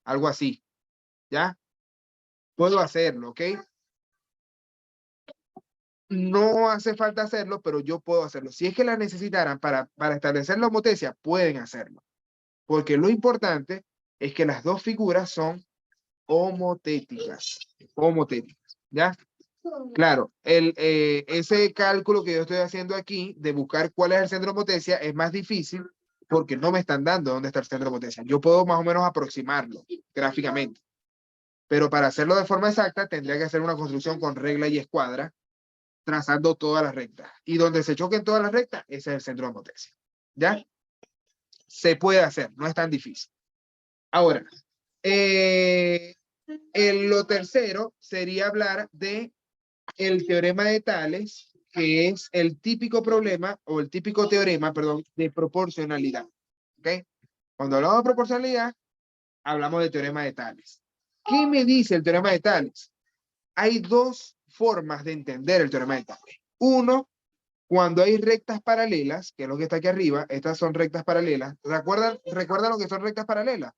Algo así, ¿ya? Puedo hacerlo, ¿ok? No hace falta hacerlo, pero yo puedo hacerlo. Si es que las necesitaran para establecer la homotecia, pueden hacerlo. Porque lo importante es que las dos figuras son homotéticas. Homotéticas, ¿ya? Claro, ese cálculo que yo estoy haciendo aquí de buscar cuál es el centro de homotecia es más difícil porque no me están dando dónde está el centro de homotecia. Yo puedo más o menos aproximarlo gráficamente. Pero para hacerlo de forma exacta tendría que hacer una construcción con regla y escuadra trazando todas las rectas. Y donde se choquen todas las rectas, ese es el centro de homotecia. ¿Ya? Se puede hacer, no es tan difícil. Ahora, lo tercero sería hablar de el teorema de Tales, que es el típico problema o el típico teorema, perdón, de proporcionalidad. ¿Ok? Cuando hablamos de proporcionalidad, hablamos de teorema de Tales. ¿Qué me dice el teorema de Tales? Hay dos formas de entender el teorema de Tales. Uno, cuando hay rectas paralelas, que es lo que está aquí arriba, estas son rectas paralelas. ¿Recuerdan lo que son rectas paralelas?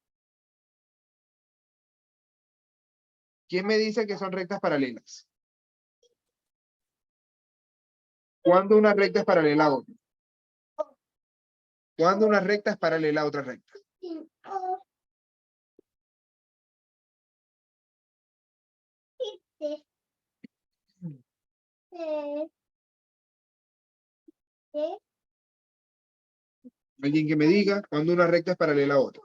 ¿Quién me dice que son rectas paralelas? ¿Cuándo una recta es paralela a otra? ¿Cuándo una recta es paralela a otra recta? Alguien que me diga cuándo una recta es paralela a otra.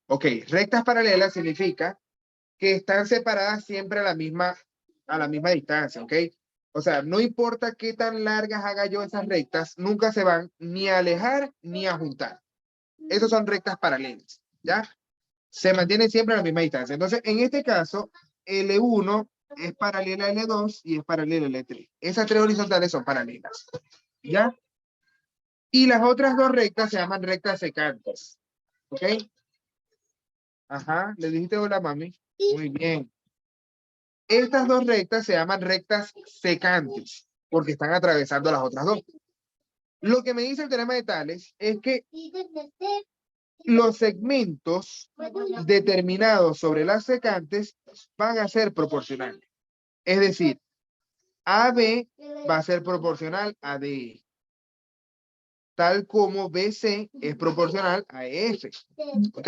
Ok, rectas paralelas significa que están separadas siempre a la misma distancia, ¿ok? O sea, no importa qué tan largas haga yo esas rectas, nunca se van ni a alejar ni a juntar. Esas son rectas paralelas, ¿ya? Se mantienen siempre a la misma distancia. Entonces, en este caso, L1 es paralela a L2 y es paralela a L3. Esas tres horizontales son paralelas, ¿ya? Y las otras dos rectas se llaman rectas secantes, ¿ok? Ajá, ¿le dijiste hola, mami? Muy bien. Estas dos rectas se llaman rectas secantes, porque están atravesando las otras dos. Lo que me dice el teorema de Tales es que los segmentos determinados sobre las secantes van a ser proporcionales. Es decir, AB va a ser proporcional a DE, tal como BC es proporcional a EF. ¿Ok?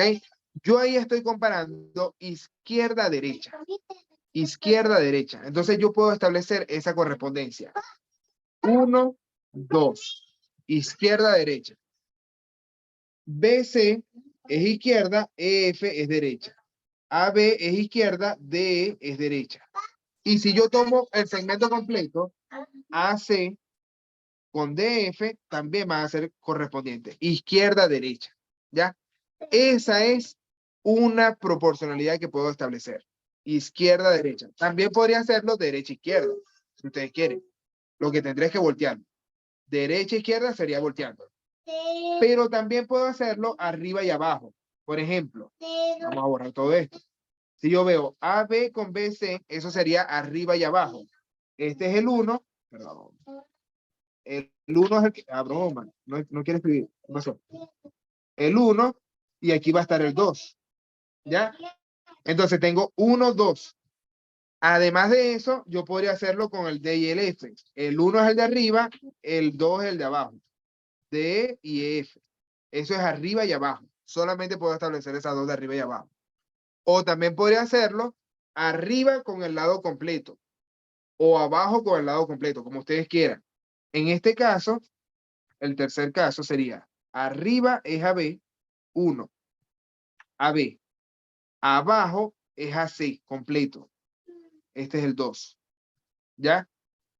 Yo ahí estoy comparando izquierda-derecha. Izquierda-derecha. Entonces yo puedo establecer esa correspondencia. 1, 2. Izquierda-derecha. BC es izquierda, EF es derecha. AB es izquierda, DE es derecha. Y si yo tomo el segmento completo, AC con DF también va a ser correspondiente. Izquierda-derecha. ¿Ya? Esa es una proporcionalidad que puedo establecer. Izquierda-derecha. También podría hacerlo derecha-izquierda, si ustedes quieren. Lo que tendré es que voltear. Derecha-izquierda sería volteando. Pero también puedo hacerlo arriba y abajo. Por ejemplo, vamos a borrar todo esto. Si yo veo AB con BC, eso sería arriba y abajo. Este es el 1. Perdón. El 1 es el que... broma. No quiere escribir. ¿Qué pasó? El 1 y aquí va a estar el 2. ¿Ya? Entonces tengo 1, 2. Además de eso, yo podría hacerlo con el D y el F. El 1 es el de arriba, el 2 es el de abajo. D y F. Eso es arriba y abajo. Solamente puedo establecer esas dos de arriba y abajo. O también podría hacerlo arriba con el lado completo. O abajo con el lado completo, como ustedes quieran. En este caso, el tercer caso sería arriba es AB, 1. AB. Abajo es AC, completo. Este es el 2. ¿Ya?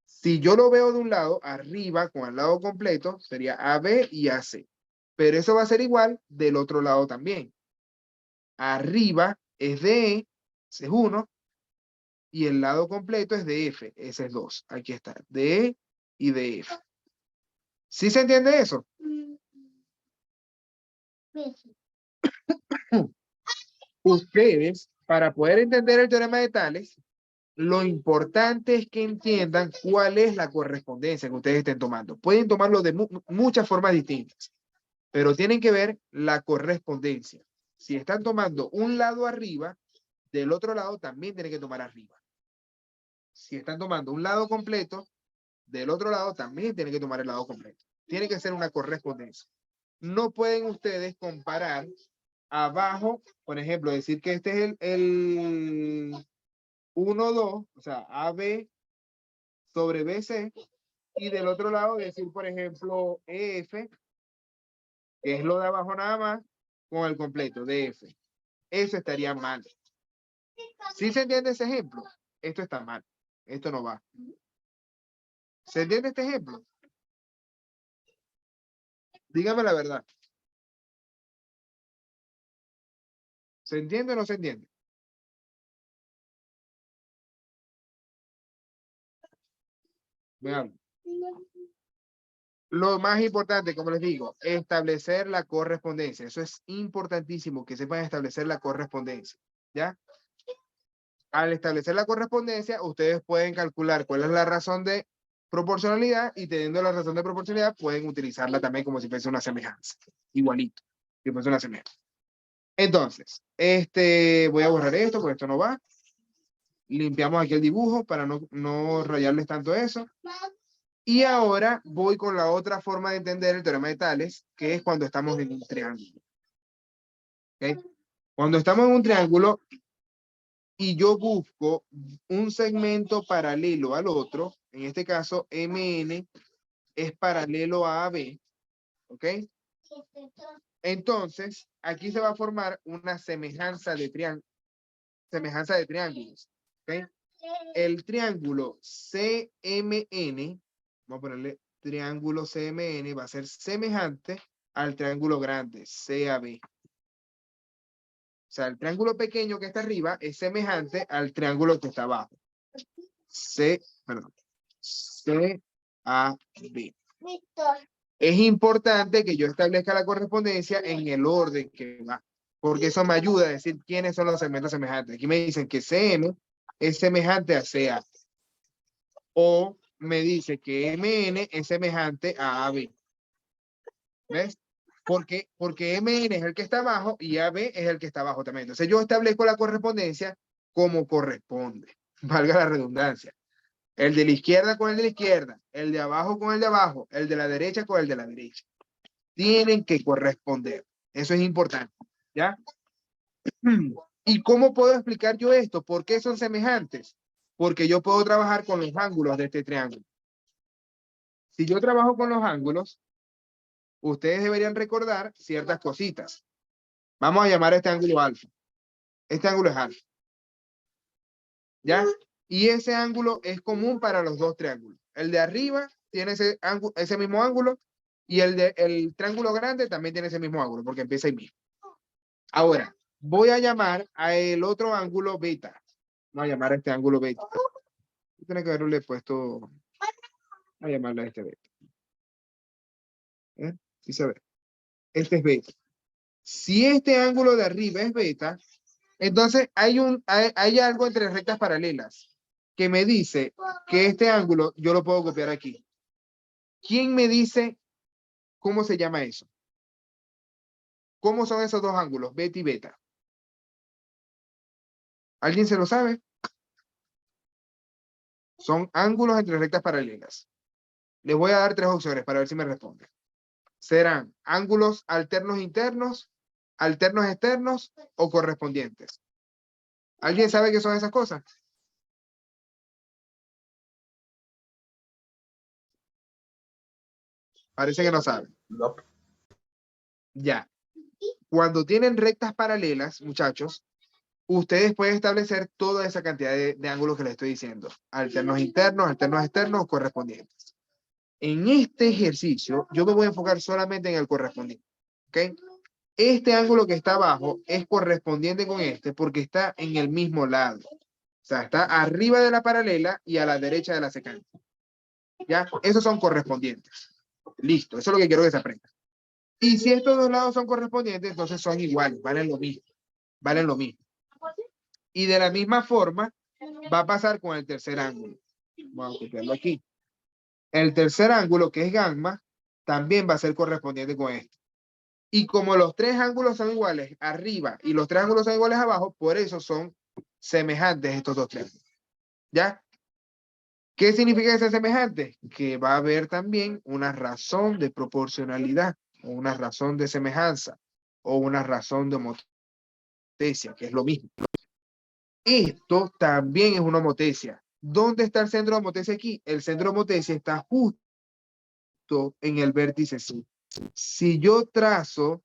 Si yo lo veo de un lado, arriba con el lado completo, sería AB y AC. Pero eso va a ser igual del otro lado también. Arriba es DE, ese es 1. Y el lado completo es DF, ese es 2. Aquí está, DE y DF. ¿Sí se entiende eso? Ustedes, para poder entender el teorema de Tales, lo importante es que entiendan cuál es la correspondencia que ustedes estén tomando. Pueden tomarlo de muchas formas distintas, pero tienen que ver la correspondencia. Si están tomando un lado arriba, del otro lado también tienen que tomar arriba. Si están tomando un lado completo, del otro lado también tienen que tomar el lado completo. Tiene que ser una correspondencia. No pueden ustedes comparar abajo, por ejemplo, decir que este es el 1, 2, o sea, AB sobre BC, y del otro lado decir, por ejemplo, EF, que es lo de abajo nada más, con el completo, DF. Eso estaría mal. ¿Sí se entiende ese ejemplo? Esto está mal. Esto no va. ¿Se entiende este ejemplo? Dígame la verdad. ¿Se entiende o no se entiende? Veamos. Lo más importante, como les digo, establecer la correspondencia. Eso es importantísimo, que sepan establecer la correspondencia, ¿ya? Al establecer la correspondencia, ustedes pueden calcular cuál es la razón de proporcionalidad y teniendo la razón de proporcionalidad, pueden utilizarla también como si fuese una semejanza. Igualito, si fuese una semejanza. Entonces, voy a borrar esto, porque esto no va. Limpiamos aquí el dibujo para no rayarles tanto eso. Y ahora voy con la otra forma de entender el teorema de Tales, que es cuando estamos en un triángulo. ¿Okay? Cuando estamos en un triángulo y yo busco un segmento paralelo al otro, en este caso MN es paralelo a AB, ¿ok? Entonces, aquí se va a formar una semejanza de triángulos, ¿ok? El triángulo CMN, vamos a ponerle triángulo CMN, va a ser semejante al triángulo grande, CAB. O sea, el triángulo pequeño que está arriba es semejante al triángulo que está abajo. CAB. Es importante que yo establezca la correspondencia en el orden que va, porque eso me ayuda a decir quiénes son los segmentos semejantes. Aquí me dicen que CM es semejante a CA. O me dice que MN es semejante a AB. ¿Ves? Porque MN es el que está abajo y AB es el que está abajo también. Entonces yo establezco la correspondencia como corresponde. Valga la redundancia. El de la izquierda con el de la izquierda, el de abajo con el de abajo, el de la derecha con el de la derecha. Tienen que corresponder. Eso es importante. ¿Ya? ¿Y cómo puedo explicar yo esto? ¿Por qué son semejantes? Porque yo puedo trabajar con los ángulos de este triángulo. Si yo trabajo con los ángulos, ustedes deberían recordar ciertas cositas. Vamos a llamar a este ángulo alfa. Este ángulo es alfa. ¿Ya? Y ese ángulo es común para los dos triángulos. El de arriba tiene ese mismo ángulo y el triángulo grande también tiene ese mismo ángulo porque empieza ahí mismo. Ahora, voy a llamar a el otro ángulo beta. Vamos a llamar a este ángulo beta. Tiene que haberle puesto... Voy a llamarle a este beta. ¿Sí se ve? Este es beta. Si este ángulo de arriba es beta, entonces hay algo entre rectas paralelas que me dice que este ángulo yo lo puedo copiar aquí. ¿Quién me dice cómo se llama eso? ¿Cómo son esos dos ángulos, beta y beta? ¿Alguien se lo sabe? Son ángulos entre rectas paralelas. Les voy a dar 3 opciones para ver si me responden. Serán ángulos alternos internos, alternos externos o correspondientes. ¿Alguien sabe qué son esas cosas? Parece que no saben. No. Ya. Cuando tienen rectas paralelas, muchachos, ustedes pueden establecer toda esa cantidad de ángulos que les estoy diciendo. Alternos internos, alternos externos o correspondientes. En este ejercicio, yo me voy a enfocar solamente en el correspondiente. ¿Ok? Este ángulo que está abajo es correspondiente con este porque está en el mismo lado. O sea, está arriba de la paralela y a la derecha de la secante. ¿Ya? Esos son correspondientes. Listo, eso es lo que quiero que se aprenda. Y si estos dos lados son correspondientes, entonces son iguales, valen lo mismo. Valen lo mismo. Y de la misma forma va a pasar con el tercer ángulo. Vamos a copiarlo aquí. El tercer ángulo, que es gamma, también va a ser correspondiente con este. Y como los 3 ángulos son iguales arriba y los 3 ángulos son iguales abajo, por eso son semejantes estos dos triángulos. ¿Ya? ¿Qué significa que sean semejantes? Que va a haber también una razón de proporcionalidad, o una razón de semejanza, o una razón de homotecia, que es lo mismo. Esto también es una homotecia. ¿Dónde está el centro de homotecia aquí? El centro de homotecia está justo en el vértice C. Si yo trazo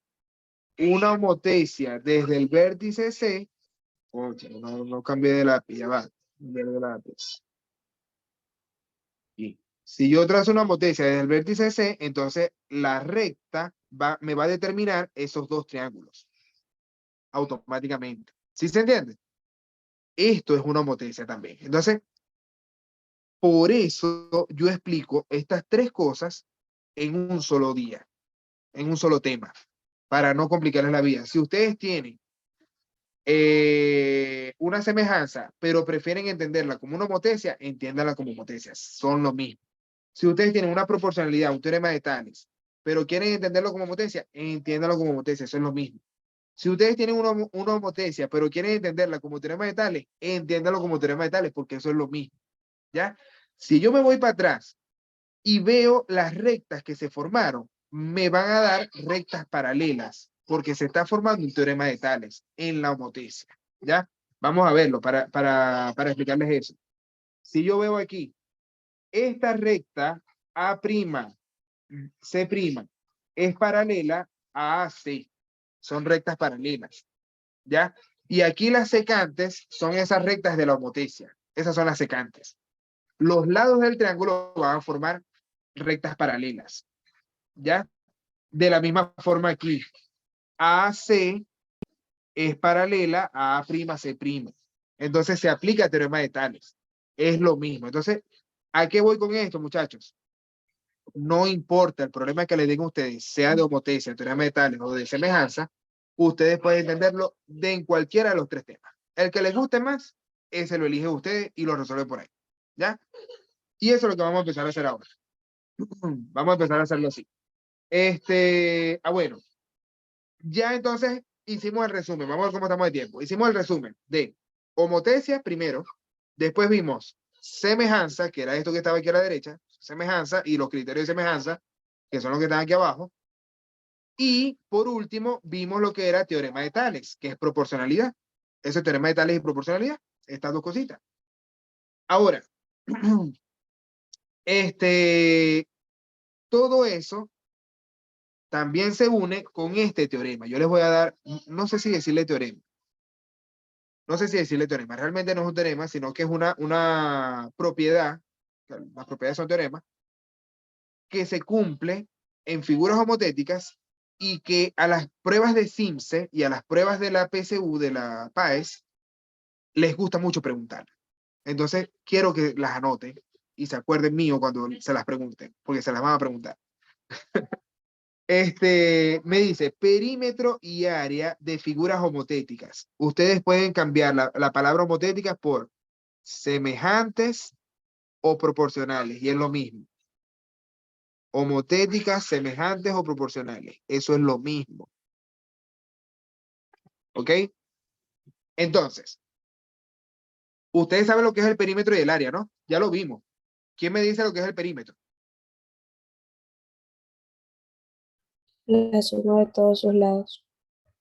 una homotecia desde el vértice C, no cambié de lápiz, ya va. Cambié de lápiz. Y si yo trazo una homotecia desde el vértice C, entonces la recta me va a determinar esos dos triángulos. automáticamente. ¿Sí se entiende? Esto es una homotecia también. Entonces, por eso yo explico estas tres cosas en un solo día, en un solo tema, para no complicarles la vida. Si ustedes tienen una semejanza, pero prefieren entenderla como una homotecia, entiéndanla como homotecia, son lo mismo. Si ustedes tienen una proporcionalidad, un teorema de Tales, pero quieren entenderlo como homotecia, entiéndanlo como homotecia, eso es lo mismo. Si ustedes tienen una homotecia, pero quieren entenderla como teorema de Tales, entiéndanlo como teorema de Tales, porque eso es lo mismo, ¿ya? Si yo me voy para atrás y veo las rectas que se formaron, me van a dar rectas paralelas, porque se está formando un teorema de Tales en la homotecia, ¿ya? Vamos a verlo para explicarles eso. Si yo veo aquí, esta recta A', C', es paralela a AC. Son rectas paralelas, ¿ya? Y aquí las secantes son esas rectas de la homotecia. Esas son las secantes. Los lados del triángulo van a formar rectas paralelas, ¿ya? De la misma forma aquí, AC es paralela a A'C'. Entonces se aplica el teorema de Tales. Es lo mismo. Entonces, ¿a qué voy con esto, muchachos? No importa el problema que le digan ustedes, sea de homotecia, teorema de Tales o de semejanza, ustedes pueden entenderlo en cualquiera de los tres temas. El que les guste más, ese lo elige ustedes y lo resuelve por ahí, ¿ya? Y eso es lo que vamos a empezar a hacer ahora. Vamos a empezar a hacerlo así. Bueno, ya entonces hicimos el resumen. Vamos a ver cómo estamos de tiempo. Hicimos el resumen de homotecia primero, después vimos semejanza, que era esto que estaba aquí a la derecha, semejanza y los criterios de semejanza, que son los que están aquí abajo. Y por último, vimos lo que era teorema de Tales, que es proporcionalidad. Ese teorema de Tales y proporcionalidad, estas dos cositas. Ahora, todo eso también se une con este teorema. Yo les voy a dar, no sé si decirle teorema. No sé si decirle teorema. Realmente no es un teorema, sino que es una propiedad, las propiedades son teoremas, que se cumple en figuras homotéticas y que a las pruebas de Simpson y a las pruebas de la PSU, de la PAES, les gusta mucho preguntar. Entonces, quiero que las anoten y se acuerden mío cuando se las pregunten, porque se las van a preguntar. Me dice perímetro y área de figuras homotéticas. Ustedes pueden cambiar la palabra homotética por semejantes o proporcionales, y es lo mismo. Homotéticas, semejantes o proporcionales. Eso es lo mismo. ¿Ok? Entonces, ustedes saben lo que es el perímetro y el área, ¿no? Ya lo vimos. ¿Quién me dice lo que es el perímetro? La suma de todos sus lados.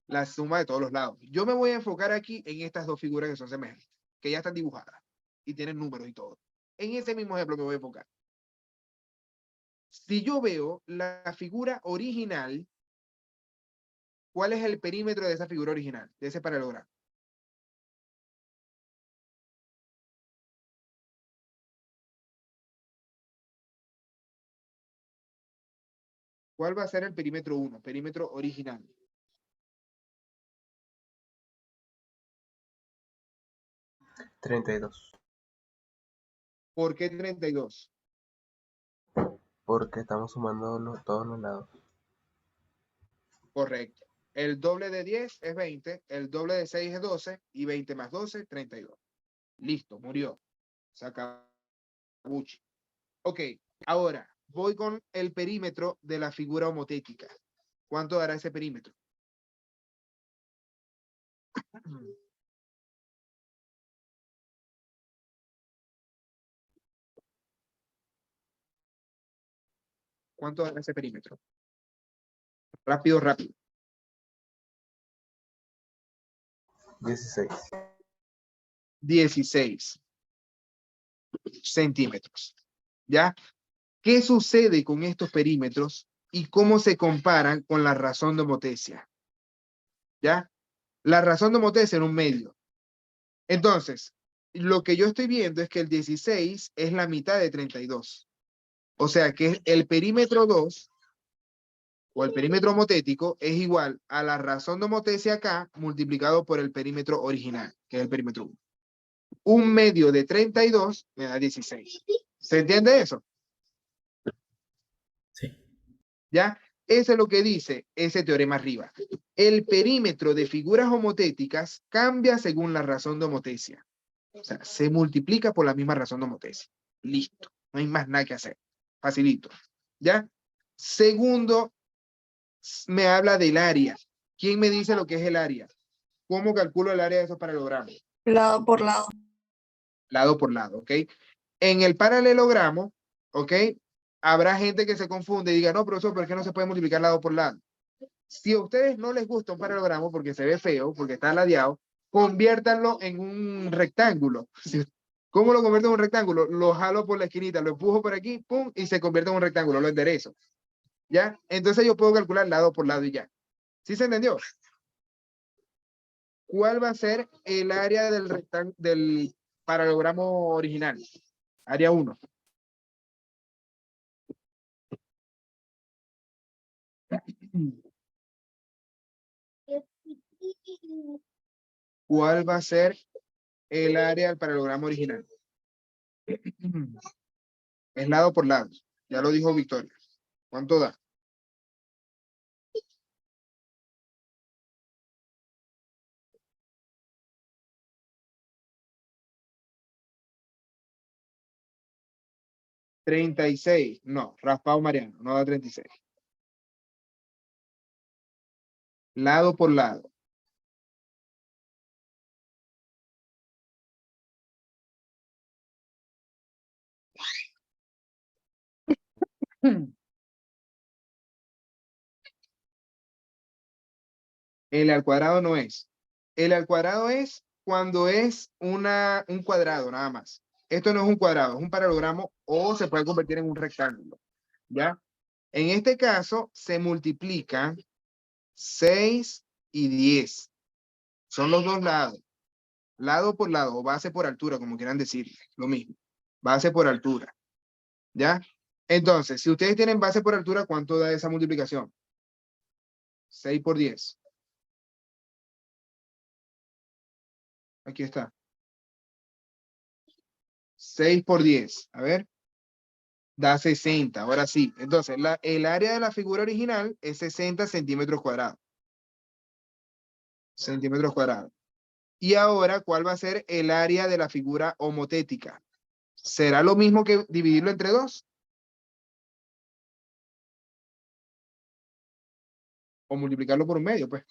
La suma de todos los lados. Yo me voy a enfocar aquí en estas dos figuras que son semejantes, que ya están dibujadas y tienen números y todo. En ese mismo ejemplo me voy a enfocar. Si yo veo la figura original, ¿cuál es el perímetro de esa figura original? De ese paralelogramo. ¿Cuál va a ser el perímetro 1? Perímetro original. $32. ¿Por qué 32? Porque estamos sumando todos los lados. Correcto. El doble de 10 es 20, el doble de 6 es 12 y 20 más 12, 32. Listo, murió. Se acabó. Ok, ahora voy con el perímetro de la figura homotética. ¿Cuánto dará ese perímetro? ¿Cuánto dará ese perímetro? Rápido, rápido. 16. 16 centímetros. ¿Ya? ¿Qué sucede con estos perímetros y cómo se comparan con la razón de homotecia? ¿Ya? La razón de homotecia en un medio. Entonces, lo que yo estoy viendo es que el 16 es la mitad de 32. O sea que el perímetro 2 o el perímetro homotético es igual a la razón de homotesia acá multiplicado por el perímetro original, que es el perímetro 1. Un medio de 32 me da 16. ¿Se entiende eso? Sí. ¿Ya? Eso es lo que dice ese teorema arriba. El perímetro de figuras homotéticas cambia según la razón de homotesia. O sea, se multiplica por la misma razón de homotesia. Listo. No hay más nada que hacer. Facilito. ¿Ya? Segundo, me habla del área. ¿Quién me dice lo que es el área? ¿Cómo calculo el área de esos paralelogramos? Lado por lado. Lado por lado, ¿ok? En el paralelogramo, ¿ok? Habrá gente que se confunde y diga, no, profesor, ¿por qué no se puede multiplicar lado por lado? Si a ustedes no les gusta un paralelogramo porque se ve feo, porque está ladeado, conviértanlo en un rectángulo. ¿Cómo lo convierto en un rectángulo? Lo jalo por la esquinita, lo empujo por aquí, pum, y se convierte en un rectángulo, lo enderezo. ¿Ya? Entonces yo puedo calcular lado por lado y ya. ¿Sí se entendió? ¿Cuál va a ser el área del paralelogramo original? Área 1. ¿Cuál va a ser el área del paralelogramo original? Es lado por lado. Ya lo dijo Victoria. ¿Cuánto da? $36. No, raspado Mariano, no da 36. Lado por lado. L al cuadrado no es. L al cuadrado es cuando es un cuadrado nada más. Esto no es un cuadrado, es un paralelogramo o se puede convertir en un rectángulo. ¿Ya? En este caso se multiplican 6 y 10. Son los dos lados. Lado por lado o base por altura, como quieran decir. Lo mismo. Base por altura. ¿Ya? Entonces, si ustedes tienen base por altura, ¿cuánto da esa multiplicación? 6 por 10. Aquí está. 6 por 10. A ver. Da 60. Ahora sí. Entonces, el área de la figura original es 60 centímetros cuadrados. Centímetros cuadrados. Y ahora, ¿cuál va a ser el área de la figura homotética? ¿Será lo mismo que dividirlo entre 2? O multiplicarlo por un medio, pues.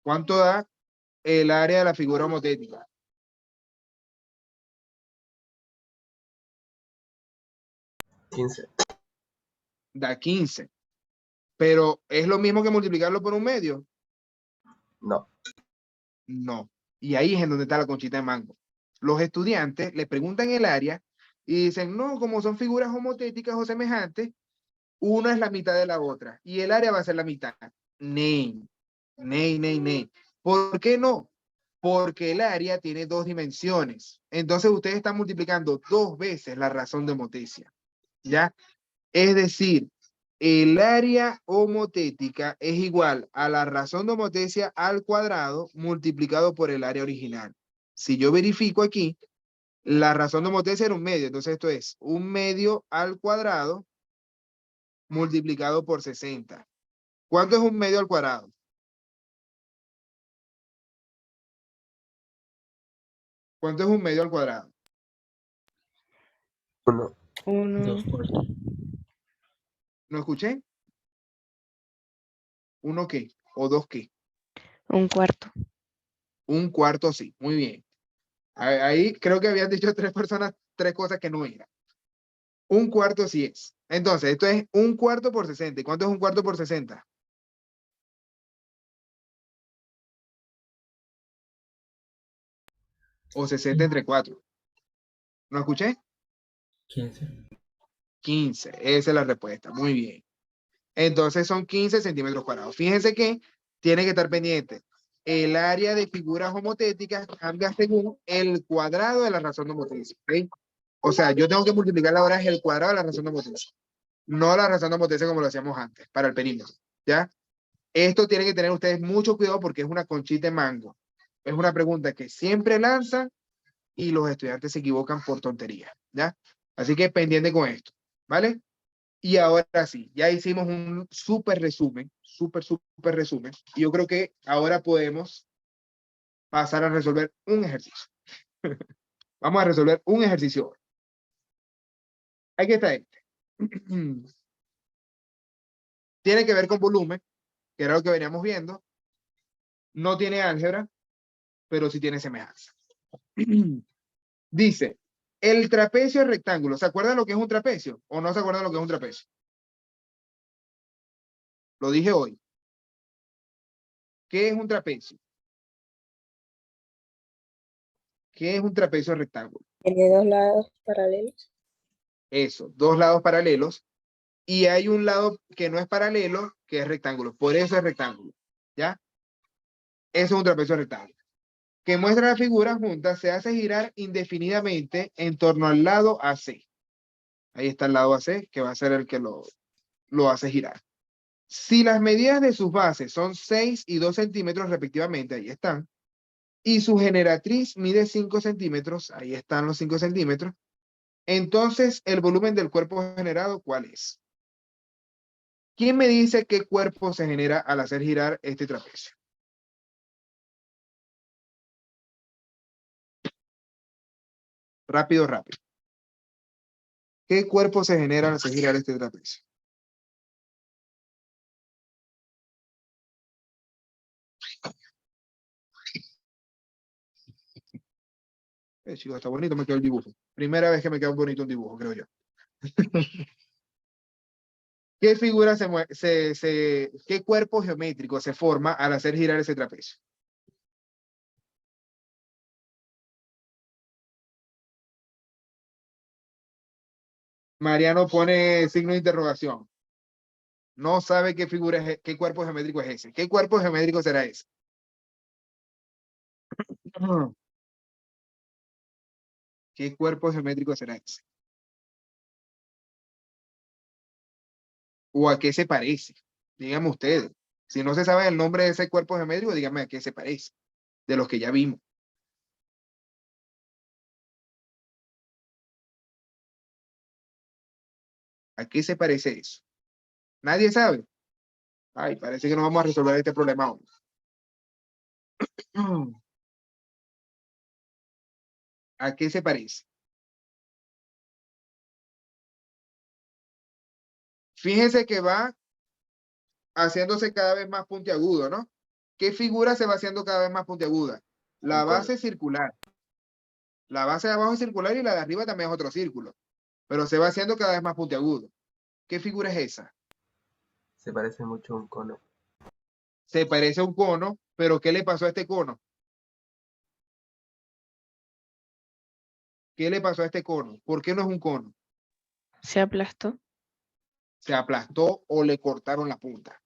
¿Cuánto da el área de la figura homotética? 15. Da 15. Pero ¿es lo mismo que multiplicarlo por un medio? No. No. Y ahí es en donde está la conchita de mango. Los estudiantes le preguntan el área y dicen, no, como son figuras homotéticas o semejantes, una es la mitad de la otra y el área va a ser la mitad. Ney. ¿Por qué no? Porque el área tiene 2 dimensiones. Entonces ustedes están multiplicando 2 veces la razón de homotesia. ¿Ya? Es decir, el área homotética es igual a la razón de homotesia al cuadrado multiplicado por el área original. Si yo verifico aquí, la razón de homotesia era un medio. Entonces esto es un medio al cuadrado multiplicado por 60. ¿Cuánto es un medio al cuadrado? ¿Cuánto es un medio al cuadrado? 1. 2 cuartos. ¿No escuché? ¿Uno qué? ¿O 2 qué? Un cuarto. Un cuarto sí. Muy bien. Ahí creo que habían dicho 3 personas 3 cosas que no eran. Un cuarto sí es. Entonces, esto es un cuarto por 60. ¿Y cuánto es un cuarto por 60? O 60 entre 4. ¿No escuché? 15. 15. Esa es la respuesta. Muy bien. Entonces son 15 centímetros cuadrados. Fíjense que tiene que estar pendiente. El área de figuras homotéticas cambia según el cuadrado de la razón de homotesia. ¿Okay? O sea, yo tengo que multiplicar ahora el cuadrado de la razón de homotesia. No la razón de homotesia como lo hacíamos antes, para el perímetro. ¿ya? Esto tienen que tener ustedes mucho cuidado porque es una conchita de mango. Es una pregunta que siempre lanzan y los estudiantes se equivocan por tontería, ¿ya? Así que pendiente con esto, ¿vale? Y ahora sí, ya hicimos un súper resumen, súper resumen. Y yo creo que ahora podemos pasar a resolver un ejercicio. Vamos a resolver un ejercicio hoy. Aquí está este. Tiene que ver con volumen, que era lo que veníamos viendo. No tiene álgebra, pero sí tiene semejanza. Dice, el trapecio es rectángulo. ¿Se acuerdan lo que es un trapecio? ¿O no se acuerdan lo que es un trapecio? Lo dije hoy. ¿Qué es un trapecio? ¿Qué es un trapecio rectángulo? Tiene dos lados paralelos. Eso, dos lados paralelos. Y hay un lado que no es paralelo, que es rectángulo. Por eso es rectángulo. ¿Ya? Eso es un trapecio rectángulo. Que muestra la figura junta, se hace girar indefinidamente en torno al lado AC. Ahí está el lado AC, que va a ser el que lo hace girar. Si las medidas de sus bases son 6 y 2 centímetros respectivamente, ahí están, y su generatriz mide 5 centímetros, ahí están los 5 centímetros, entonces el volumen del cuerpo generado, ¿cuál es? ¿Quién me dice qué cuerpo se genera al hacer girar este trapecio? Rápido, rápido. ¿Qué cuerpo se genera al hacer girar este trapecio? Chicos, está bonito, me quedó el dibujo. Primera vez que me queda bonito un dibujo, creo yo. ¿Qué figura qué cuerpo geométrico se forma al hacer girar ese trapecio? Mariano pone signo de interrogación. No sabe qué figura qué cuerpo geométrico es ese. ¿Qué cuerpo geométrico será ese? ¿Qué cuerpo geométrico será ese? ¿O a qué se parece? Díganme ustedes. Si no se sabe el nombre de ese cuerpo geométrico, díganme a qué se parece. De los que ya vimos. ¿A qué se parece eso? ¿Nadie sabe? Ay, parece que no vamos a resolver este problema hoy. ¿A qué se parece? Fíjense que va haciéndose cada vez más puntiagudo, ¿no? ¿Qué figura se va haciendo cada vez más puntiaguda? La base circular. La base de abajo es circular y la de arriba también es otro círculo. Pero se va haciendo cada vez más puntiagudo. ¿Qué figura es esa? Se parece mucho a un cono. Se parece a un cono, pero ¿qué le pasó a este cono? ¿Qué le pasó a este cono? ¿Por qué no es un cono? Se aplastó. Se aplastó o le cortaron la punta.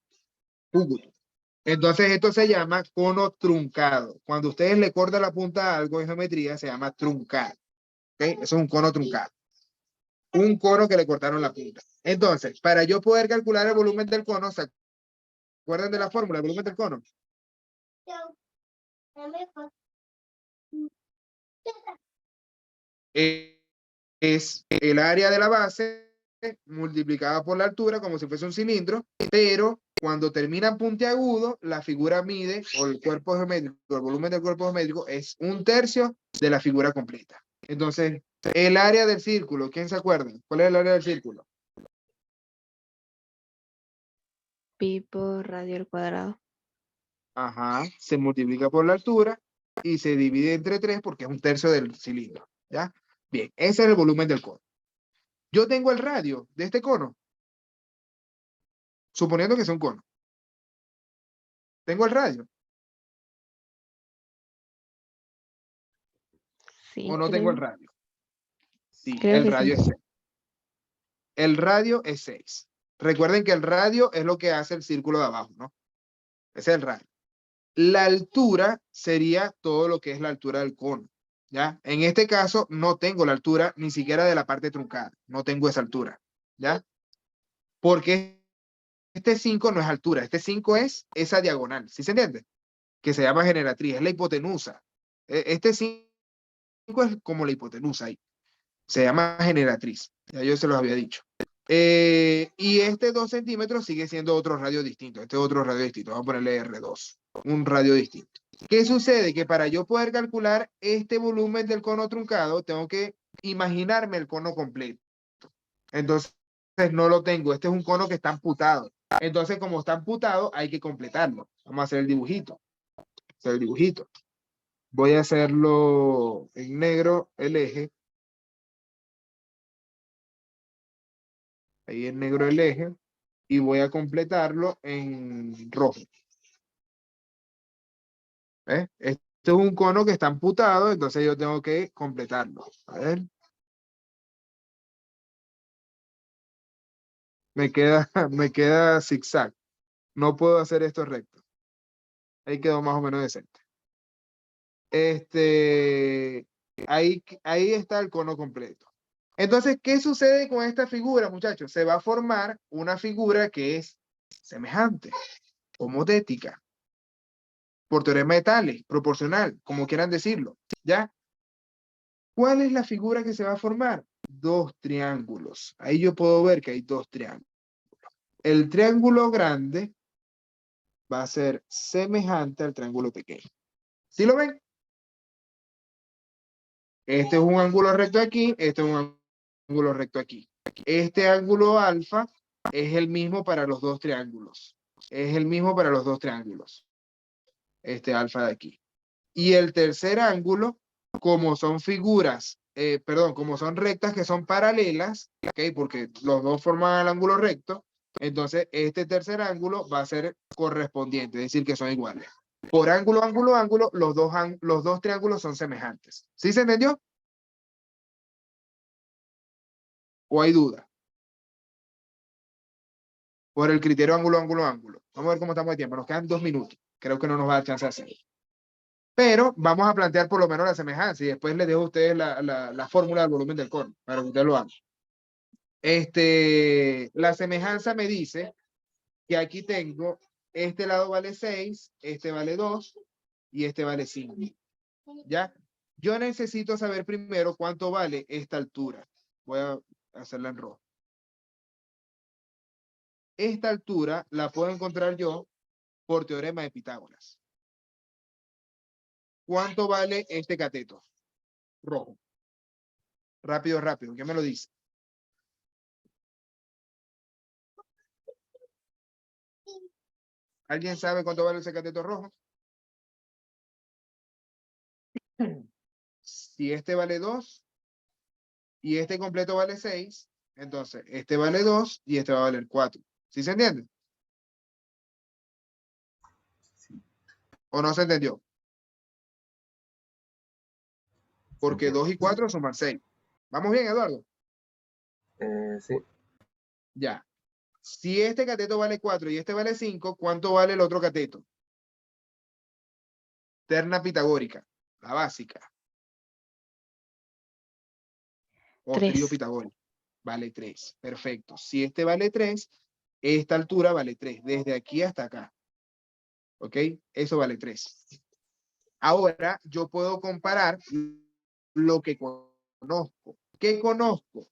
Entonces esto se llama cono truncado. Cuando ustedes le cortan la punta a algo en geometría, se llama truncado. ¿Okay? Eso es un cono truncado. Un cono que le cortaron la punta. Entonces, para yo poder calcular el volumen del cono, ¿se acuerdan de la fórmula, el volumen del cono? Es el área de la base multiplicada por la altura como si fuese un cilindro, pero cuando termina en puntiagudo, la figura mide, o el cuerpo geométrico, el volumen del cuerpo geométrico es 1/3 de la figura completa. Entonces, el área del círculo, ¿quién se acuerda? ¿Cuál es el área del círculo? Pi por radio al cuadrado. Ajá, se multiplica por la altura y se divide entre 3 porque es 1/3 del cilindro, ¿ya? Bien, ese es el volumen del cono. Yo tengo el radio de este cono, suponiendo que es un cono. Tengo el radio, Sí, o no tengo el radio. Sí, creo el que radio sí. es 6. El radio es 6. Recuerden que el radio es lo que hace el círculo de abajo, ¿no? Ese es el radio. La altura sería todo lo que es la altura del cono, ¿ya? En este caso no tengo la altura ni siquiera de la parte truncada. No tengo esa altura, ¿ya? ¿Por qué este 5 no es altura, este 5 es esa diagonal, ¿sí se entiende? Que se llama generatriz, es la hipotenusa. Este 5 es como la hipotenusa ahí. Se llama generatriz, ya yo se los había dicho. Y este 2 centímetros sigue siendo otro radio distinto. Este es otro radio distinto. Vamos a ponerle R2, un radio distinto. ¿Qué sucede? Que para yo poder calcular este volumen del cono truncado, tengo que imaginarme el cono completo. Entonces, no lo tengo. Este es un cono que está amputado. Entonces, como está amputado, hay que completarlo. Vamos a hacer el dibujito. Hacer el dibujito. Voy a hacerlo en negro, el eje. Ahí en negro el eje. Y voy a completarlo en rojo. Este es un cono que está amputado, entonces yo tengo que completarlo. A ver. Me queda zigzag. No puedo hacer esto recto. Ahí quedó más o menos decente. Ahí está el cono completo. Entonces, ¿qué sucede con esta figura, muchachos? Se va a formar una figura que es semejante, homotética, por teorema de Tales, proporcional, como quieran decirlo, ¿ya? ¿Cuál es la figura que se va a formar? Dos triángulos. Ahí yo puedo ver que hay dos triángulos. El triángulo grande va a ser semejante al triángulo pequeño. ¿Sí lo ven? Este es un ángulo recto aquí, este es un ángulo recto aquí. Este ángulo alfa es el mismo para los dos triángulos. Es el mismo para los dos triángulos. Este alfa de aquí. Y el tercer ángulo, como son figuras, como son rectas que son paralelas, ¿okay? Porque los dos forman el ángulo recto, entonces este tercer ángulo va a ser correspondiente, es decir, que son iguales. Por ángulo, ángulo, ángulo, los dos triángulos son semejantes. ¿Sí se entendió? ¿O hay duda? Por el criterio ángulo, ángulo, ángulo. Vamos a ver cómo estamos de tiempo. Nos quedan 2 minutos. Creo que no nos va a dar chance de hacerlo. Pero vamos a plantear por lo menos la semejanza y después les dejo a ustedes la fórmula del volumen del cono para que ustedes lo hagan. La semejanza me dice que aquí tengo, este lado vale 6, este vale 2 y este vale 5. ¿Ya? Yo necesito saber primero cuánto vale esta altura. Voy a hacerla en rojo. Esta altura la puedo encontrar yo por teorema de Pitágoras. ¿Cuánto vale este cateto? Rojo. Rápido, rápido. ¿Qué me lo dice? ¿Alguien sabe cuánto vale ese cateto rojo? Si este vale 2 y este completo vale 6, entonces este vale 2 y este va a valer 4. ¿Sí se entiende? Sí. ¿O no se entendió? Porque 2 y 4 suman 6. ¿Vamos bien, Eduardo? Sí. Ya. Si este cateto vale 4 y este vale 5, ¿cuánto vale el otro cateto? Terna pitagórica, la básica. O trío 3. pitagórico. Vale 3. Perfecto. Si este vale 3, esta altura vale 3. Desde aquí hasta acá. ¿Ok? Eso vale 3. Ahora yo puedo comparar lo que conozco. ¿Qué conozco?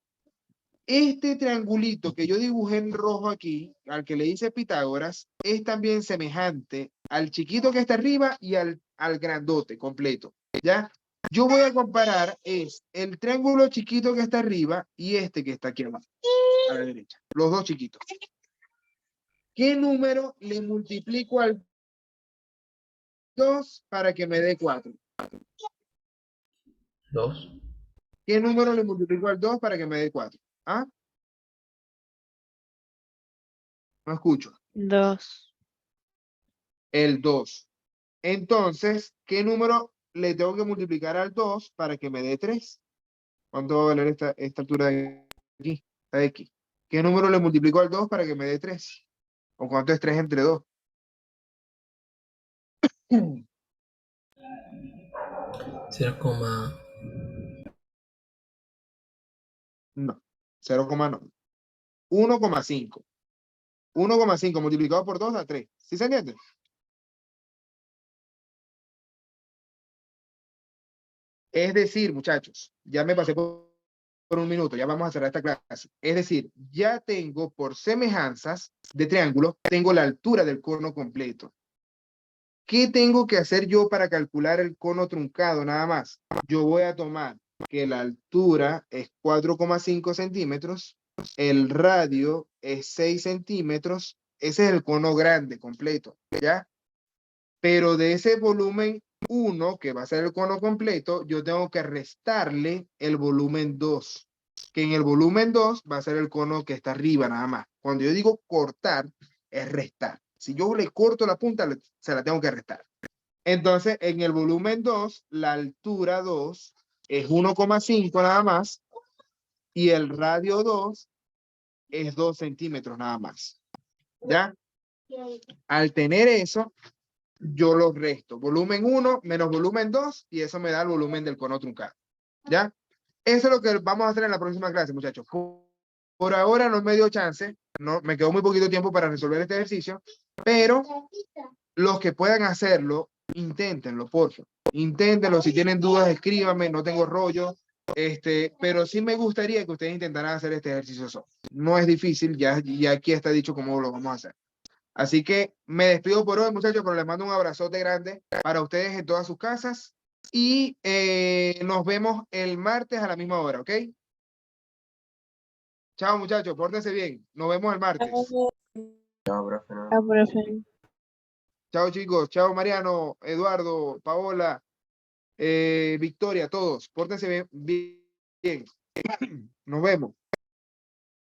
Este triangulito que yo dibujé en rojo aquí, al que le hice Pitágoras, es también semejante al chiquito que está arriba y al grandote completo. ¿Ya? Yo voy a comparar es el triángulo chiquito que está arriba y este que está aquí abajo, a la derecha. Los dos chiquitos. ¿Qué número le multiplico al 2 para que me dé 4? 2. ¿Qué número le multiplico al 2 para que me dé 4? ¿Ah? No escucho. 2. El 2. Entonces, ¿qué número le tengo que multiplicar al 2 para que me dé 3? ¿Cuánto va a valer esta altura de aquí? Esta de aquí. ¿Qué número le multiplico al 2 para que me dé 3? ¿O cuánto es 3 entre 2? 0, No, 0, no. 1,5. 1,5 multiplicado por 2 da 3. ¿Sí se entiende? Es decir, muchachos, ya me pasé por un minuto, ya vamos a cerrar esta clase. Es decir, ya tengo por semejanzas de triángulo, tengo la altura del cono completo. ¿Qué tengo que hacer yo para calcular el cono truncado nada más? Yo voy a tomar que la altura es 4,5 centímetros, el radio es 6 centímetros, ese es el cono grande completo, ¿ya? Pero de ese volumen 1, que va a ser el cono completo, yo tengo que restarle el volumen 2, que en el volumen 2 va a ser el cono que está arriba nada más. Cuando yo digo cortar, es restar. Si yo le corto la punta, se la tengo que restar. Entonces, en el volumen 2, la altura 2 es 1,5 nada más, y el radio 2 es 2 centímetros nada más. ¿Ya? Al tener eso, yo lo resto. Volumen 1 menos volumen 2, y eso me da el volumen del cono truncado. ¿Ya? Eso es lo que vamos a hacer en la próxima clase, muchachos. Por ahora no me dio chance, no, me quedó muy poquito tiempo para resolver este ejercicio, pero los que puedan hacerlo, inténtenlo, por favor. Inténtenlo, si tienen dudas, escríbanme, no tengo rollo. Pero sí me gustaría que ustedes intentaran hacer este ejercicio solo. No es difícil, ya aquí está dicho cómo lo vamos a hacer. Así que me despido por hoy, muchachos, pero les mando un abrazote grande para ustedes en todas sus casas. Y nos vemos el martes a la misma hora, ¿ok? Chao, muchachos, pórtense bien. Nos vemos el martes. Chao, profe. ¿no? Ah, profe. Chao, chicos. Chao, Mariano, Eduardo, Paola, Victoria, todos. Pórtense bien. Nos vemos.